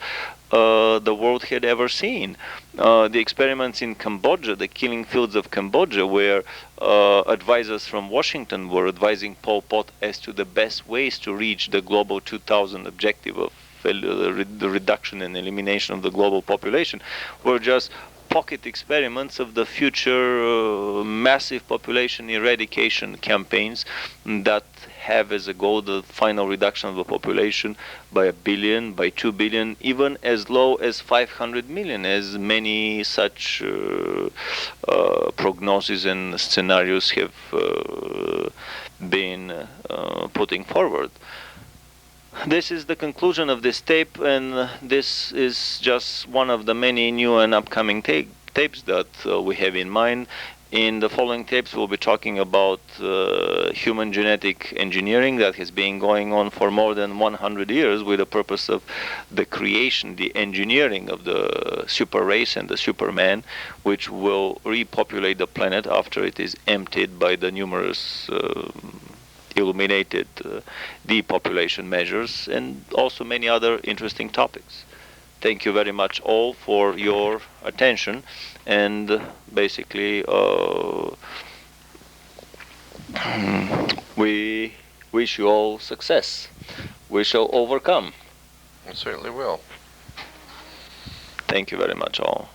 A: the world had ever seen. The experiments in Cambodia, the killing fields of Cambodia, where advisors from Washington were advising Pol Pot as to the best ways to reach the Global 2000 objective of the reduction and elimination of the global population, were just pocket experiments of the future massive population eradication campaigns that have as a goal the final reduction of the population by 1 billion, by 2 billion, even as low as 500 million, as many such prognoses and scenarios have been putting forward. This is the conclusion of this tape, and this is just one of the many new and upcoming tapes that we have in mind. In the following tapes, we'll be talking about human genetic engineering that has been going on for more than 100 years with the purpose of the creation, the engineering of the super race and the superman, which will repopulate the planet after it is emptied by the numerous illuminated depopulation measures, and also many other interesting topics. Thank you very much all for your attention, and basically we wish you all success. We shall overcome.
C: We certainly will.
A: Thank you very much all.